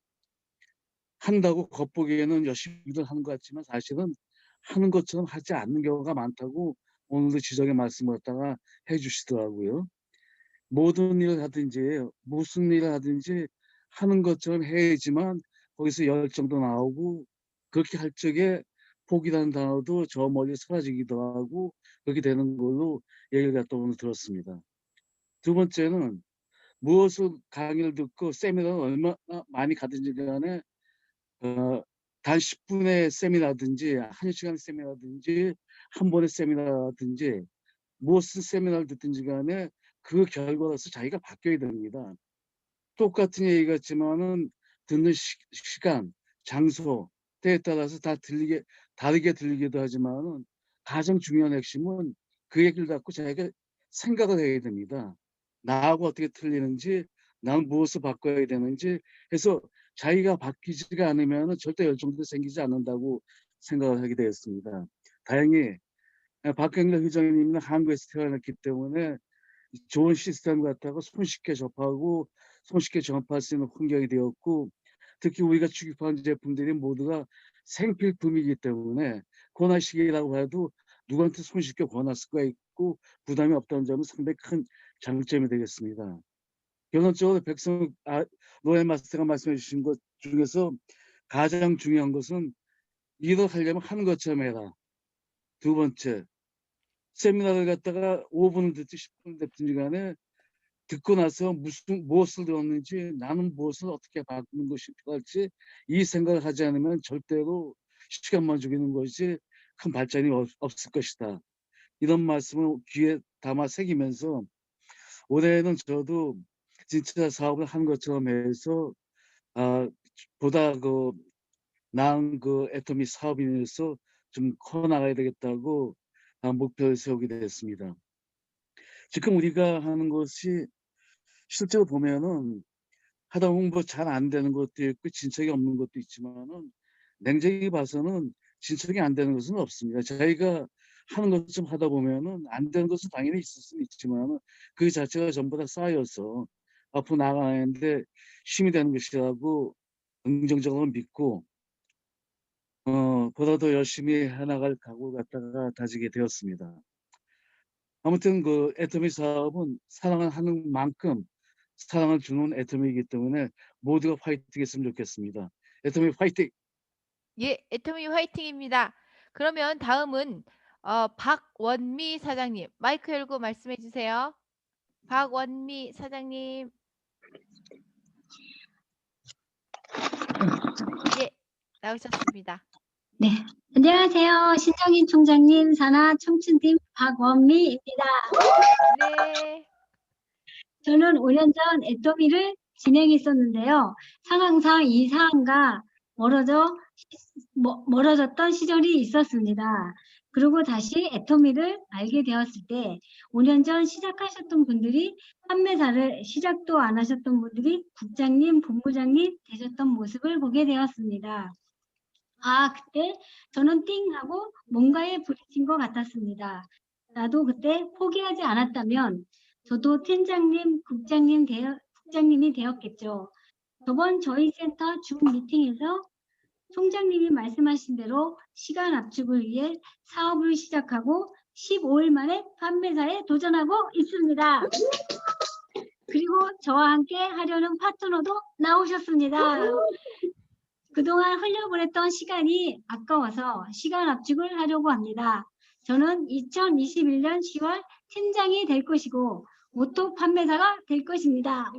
Speaker 8: 한다고 겉보기에는 열심히들 하는 것 같지만 사실은 하는 것처럼 하지 않는 경우가 많다고 오늘도 지적의 말씀을 갖다가 해주시더라고요. 모든 일을 하든지 무슨 일을 하든지 하는 것처럼 해야지만 거기서 열정도 나오고 그렇게 할 적에 포기라는 단어도 저 멀리 사라지기도 하고 그렇게 되는 걸로 얘기를 갖다 오늘 들었습니다. 두 번째는 무엇을 강의를 듣고 세미나를 얼마나 많이 가든지 간에 단 10분의 세미나든지 1시간 세미나든지 한 번의 세미나든지 무슨 세미나를 듣든지 간에 그 결과로서 자기가 바뀌어야 됩니다. 똑같은 얘기 같지만은 듣는 시간, 장소, 때에 따라서 다 다르게 들리기도 하지만은 가장 중요한 핵심은 그 얘기를 듣고 자기가 생각을 해야 됩니다. 나하고 어떻게 틀리는지, 나는 무엇을 바꿔야 되는지 해서 자기가 바뀌지가 않으면 절대 열정도 생기지 않는다고 생각을 하게 되었습니다. 다행히 박경렬 회장님은 한국에서 태어났기 때문에 좋은 시스템 같다고 손쉽게 접하고 손쉽게 전파할 수 있는 환경이 되었고 특히 우리가 취급하는 제품들이 모두가 생필품이기 때문에 권하시기라고 해도 누구한테 손쉽게 권할 수가 있고 부담이 없다는 점은 상당히 큰 장점이 되겠습니다. 결론적으로 노엘 마스터가 말씀해 주신 것 중에서 가장 중요한 것은 일을 하려면 하는 것처럼 해라. 두 번째, 세미나를 갖다가 5분을 듣지 10분을 듣든지 간에 듣고 나서 무엇을 들었는지 나는 무엇을 어떻게 바꾸는 것이 필요할지 이 생각을 하지 않으면 절대로 시간만 죽이는 것이 큰 발전이 없을 것이다. 이런 말씀을 귀에 담아 새기면서 올해는 저도 진짜 사업을 한 것처럼 해서 보다 그 나은 그 애터미 사업인으로서 좀 커나가야 되겠다고 목표를 세우게 됐습니다. 지금 우리가 하는 것이 실제로 보면은 하다 보면 뭐 잘 안 되는 것도 있고 진척이 없는 것도 있지만은 냉정히 봐서는 진척이 안 되는 것은 없습니다. 저희가 하는 것 좀 하다 보면은 안 되는 것은 당연히 있을 수는 있지만은 그 자체가 전부 다 쌓여서 앞으로 나가는데 힘이 되는 것이라고 긍정적으로 믿고 보다 더 열심히 해나갈 각오를 갖다가 다지게 되었습니다. 아무튼 그 애터미 사업은 사랑을 하는 만큼 사랑을 주는 애터미이기 때문에 모두가 화이팅 했으면 좋겠습니다. 애터미 화이팅!
Speaker 2: 예, 애터미 화이팅입니다. 그러면 다음은 박원미 사장님. 마이크 열고 말씀해 주세요. 박원미 사장님. 예, 나오셨습니다.
Speaker 9: 네, 안녕하세요. 신정인 총장님, 산하 청춘팀 박원미입니다.
Speaker 2: 네.
Speaker 9: 저는 5년 전 애터미를 진행했었는데요. 상황상 이 사안과 멀어졌던 시절이 있었습니다. 그리고 다시 애터미를 알게 되었을 때 5년 전 시작하셨던 분들이 판매사를 시작도 안 하셨던 분들이 국장님, 본부장님 되셨던 모습을 보게 되었습니다. 그때 저는 띵 하고 뭔가에 부딪힌 것 같았습니다. 나도 그때 포기하지 않았다면 저도 팀장님, 국장님이 되었겠죠. 저번 저희 센터 줌 미팅에서 총장님이 말씀하신 대로 시간 압축을 위해 사업을 시작하고 15일 만에 판매사에 도전하고 있습니다. 그리고 저와 함께 하려는 파트너도 나오셨습니다. 그동안 흘려보냈던 시간이 아까워서 시간 압축을 하려고 합니다. 저는 2021년 10월 팀장이 될 것이고 오토 판매사가 될 것입니다.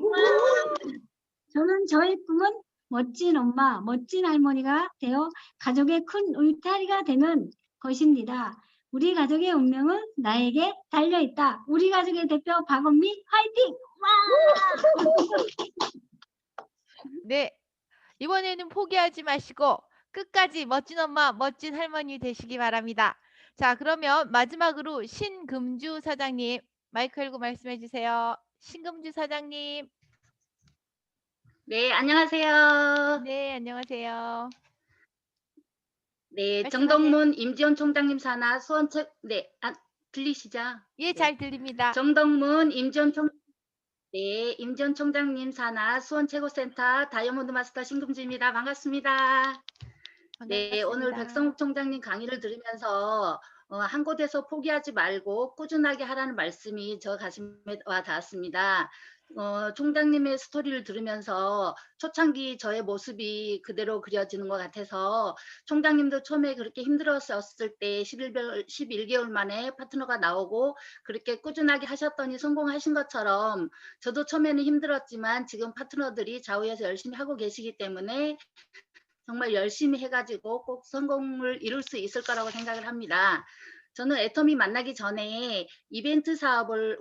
Speaker 9: 저는 저의 꿈은 멋진 엄마, 멋진 할머니가 되어 가족의 큰 울타리가 되는 것입니다. 우리 가족의 운명은 나에게 달려있다. 우리 가족의 대표 박은미 화이팅!
Speaker 2: 네. 이번에는 포기하지 마시고 끝까지 멋진 엄마, 멋진 할머니 되시기 바랍니다. 자, 그러면 마지막으로 신금주 사장님 마이크 열고 말씀해 주세요. 신금주 사장님.
Speaker 10: 네, 안녕하세요.
Speaker 2: 네, 안녕하세요.
Speaker 10: 네,
Speaker 2: 말씀하세요.
Speaker 10: 정덕문 임지원 총장님 산하 네, 들리시죠?
Speaker 2: 예,
Speaker 10: 네.
Speaker 2: 잘 들립니다.
Speaker 10: 정덕문 임지원 총장님 산하 수원최고센터 다이아몬드 마스터 신금주입니다. 반갑습니다. 네, 오늘 백성욱 총장님 강의를 들으면서 한 곳에서 포기하지 말고 꾸준하게 하라는 말씀이 저 가슴에 와 닿았습니다. 총장님의 스토리를 들으면서 초창기 저의 모습이 그대로 그려지는 것 같아서 총장님도 처음에 그렇게 힘들었을 때 11개월 만에 파트너가 나오고 그렇게 꾸준하게 하셨더니 성공하신 것처럼 저도 처음에는 힘들었지만 지금 파트너들이 좌우에서 열심히 하고 계시기 때문에 정말 열심히 해가지고 꼭 성공을 이룰 수 있을 거라고 생각을 합니다. 저는 애터미 만나기 전에 이벤트 사업을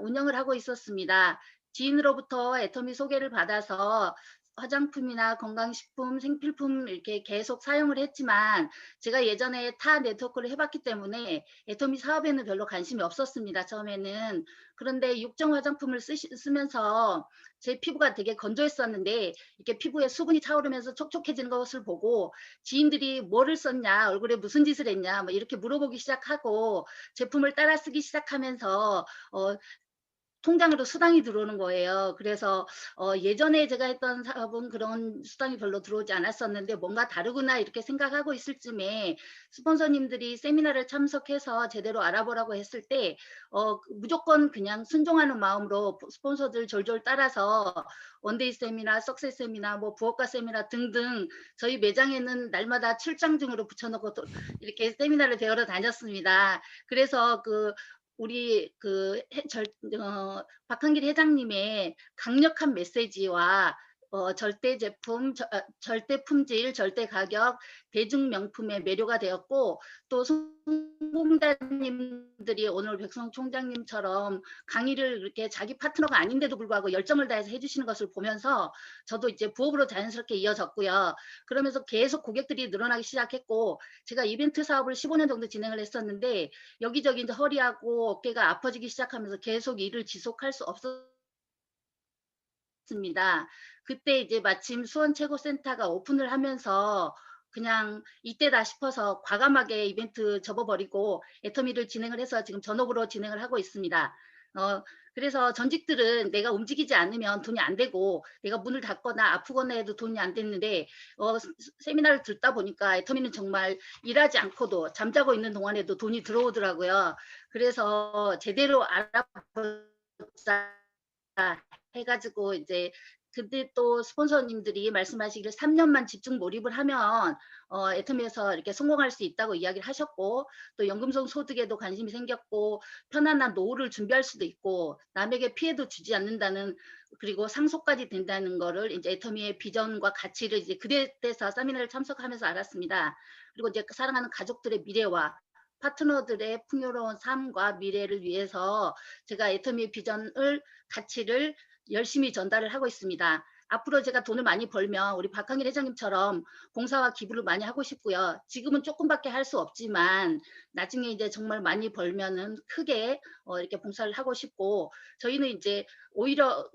Speaker 10: 운영을 하고 있었습니다. 지인으로부터 애터미 소개를 받아서 화장품이나 건강식품, 생필품 이렇게 계속 사용을 했지만 제가 예전에 타 네트워크를 해봤기 때문에 애터미 사업에는 별로 관심이 없었습니다. 처음에는. 그런데 육정 화장품을 쓰면서 제 피부가 되게 건조했었는데 이렇게 피부에 수분이 차오르면서 촉촉해지는 것을 보고 지인들이 뭐를 썼냐, 얼굴에 무슨 짓을 했냐 뭐 이렇게 물어보기 시작하고 제품을 따라 쓰기 시작하면서 통장으로 수당이 들어오는 거예요. 그래서 예전에 제가 했던 사업은 그런 수당이 별로 들어오지 않았었는데 뭔가 다르구나 이렇게 생각하고 있을 쯤에 스폰서님들이 세미나를 참석해서 제대로 알아보라고 했을 때 무조건 그냥 순종하는 마음으로 스폰서들 졸졸 따라서 원데이 세미나, 석세스 세미나, 뭐 부업가 세미나 등등 저희 매장에는 날마다 출장중으로 붙여놓고 또 이렇게 세미나를 배우러 다녔습니다. 그래서 우리 박한길 회장님의 강력한 메시지와 절대 제품, 절대 품질, 절대 가격, 대중 명품의 매료가 되었고 또 성공자님들이 오늘 백성 총장님처럼 강의를 이렇게 자기 파트너가 아닌데도 불구하고 열정을 다해서 해주시는 것을 보면서 저도 이제 부업으로 자연스럽게 이어졌고요. 그러면서 계속 고객들이 늘어나기 시작했고 제가 이벤트 사업을 15년 정도 진행을 했었는데 여기저기 이제 허리하고 어깨가 아파지기 시작하면서 계속 일을 지속할 수 없었습니다. 그때 이제 마침 수원최고센터가 오픈을 하면서 그냥 이때다 싶어서 과감하게 이벤트 접어버리고 애터미를 진행을 해서 지금 전업으로 진행을 하고 있습니다. 그래서 전직들은 내가 움직이지 않으면 돈이 안 되고 내가 문을 닫거나 아프거나 해도 돈이 안 됐는데 세미나를 듣다 보니까 애터미는 정말 일하지 않고도 잠자고 있는 동안에도 돈이 들어오더라고요. 그래서 제대로 알아보자 해가지고 이제 근데 또 스폰서님들이 말씀하시기를 3년만 집중 몰입을 하면 애터미에서 이렇게 성공할 수 있다고 이야기를 하셨고 또 연금성 소득에도 관심이 생겼고 편안한 노후를 준비할 수도 있고 남에게 피해도 주지 않는다는 그리고 상속까지 된다는 거를 이제 애터미의 비전과 가치를 이제 그때서 세미나를 참석하면서 알았습니다. 그리고 이제 사랑하는 가족들의 미래와 파트너들의 풍요로운 삶과 미래를 위해서 제가 애터미의 비전을 가치를 열심히 전달을 하고 있습니다. 앞으로 제가 돈을 많이 벌면 우리 박한길 회장님처럼 봉사와 기부를 많이 하고 싶고요. 지금은 조금밖에 할 수 없지만 나중에 이제 정말 많이 벌면은 크게 이렇게 봉사를 하고 싶고 저희는 이제 오히려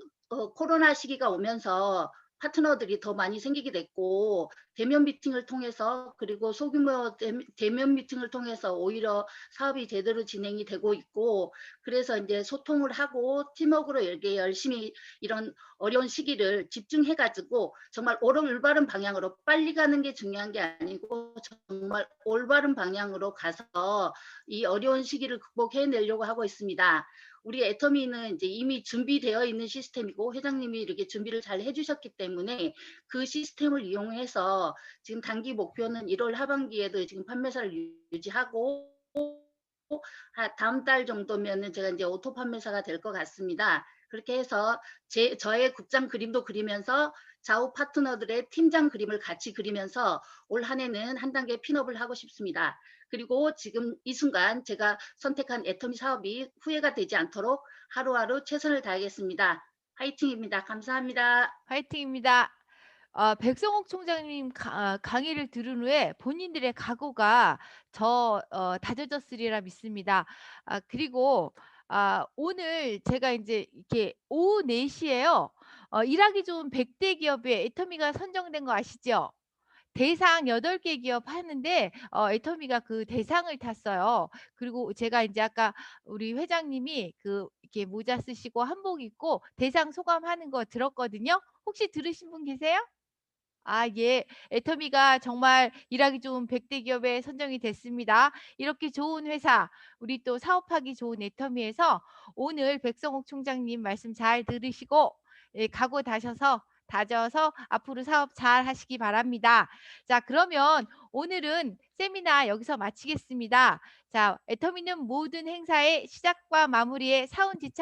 Speaker 10: 코로나 시기가 오면서 파트너들이 더 많이 생기게 됐고, 대면 미팅을 통해서, 그리고 소규모 대면 미팅을 통해서 오히려 사업이 제대로 진행이 되고 있고, 그래서 이제 소통을 하고 팀워크로 이렇게 열심히 이런 어려운 시기를 집중해가지고 정말 올바른 방향으로, 빨리 가는 게 중요한 게 아니고 정말 올바른 방향으로 가서 이 어려운 시기를 극복해내려고 하고 있습니다. 우리 애터미는 이제 이미 준비되어 있는 시스템이고, 회장님이 이렇게 준비를 잘 해주셨기 때문에 그 시스템을 이용해서 지금 단기 목표는 1월 하반기에도 지금 판매사를 유지하고, 다음 달 정도면은 제가 이제 오토 판매사가 될 것 같습니다. 그렇게 해서 저의 국장 그림도 그리면서 좌우 파트너들의 팀장 그림을 같이 그리면서 올 한 해는 한 단계 핀업을 하고 싶습니다. 그리고 지금 이 순간 제가 선택한 애터미 사업이 후회가 되지 않도록 하루하루 최선을 다하겠습니다. 화이팅입니다. 감사합니다.
Speaker 2: 화이팅입니다. 백성옥 총장님 강의를 들은 후에 본인들의 각오가 다져졌으리라 믿습니다. 그리고 오늘 제가 이제 이렇게 오후 4시에요. 일하기 좋은 100대 기업에 애터미가 선정된 거 아시죠? 대상 8개 기업 하는데 애터미가 그 대상을 탔어요. 그리고 제가 이제 아까 우리 회장님이 이렇게 모자 쓰시고 한복 입고 대상 소감하는 거 들었거든요. 혹시 들으신 분 계세요? 예. 애터미가 정말 일하기 좋은 100대 기업에 선정이 됐습니다. 이렇게 좋은 회사, 우리 또 사업하기 좋은 애터미에서 오늘 백성옥 총장님 말씀 잘 들으시고 각오 다져서 앞으로 사업 잘 하시기 바랍니다. 자, 그러면 오늘은 세미나 여기서 마치겠습니다. 자, 애터미는 모든 행사의 시작과 마무리에 사운지차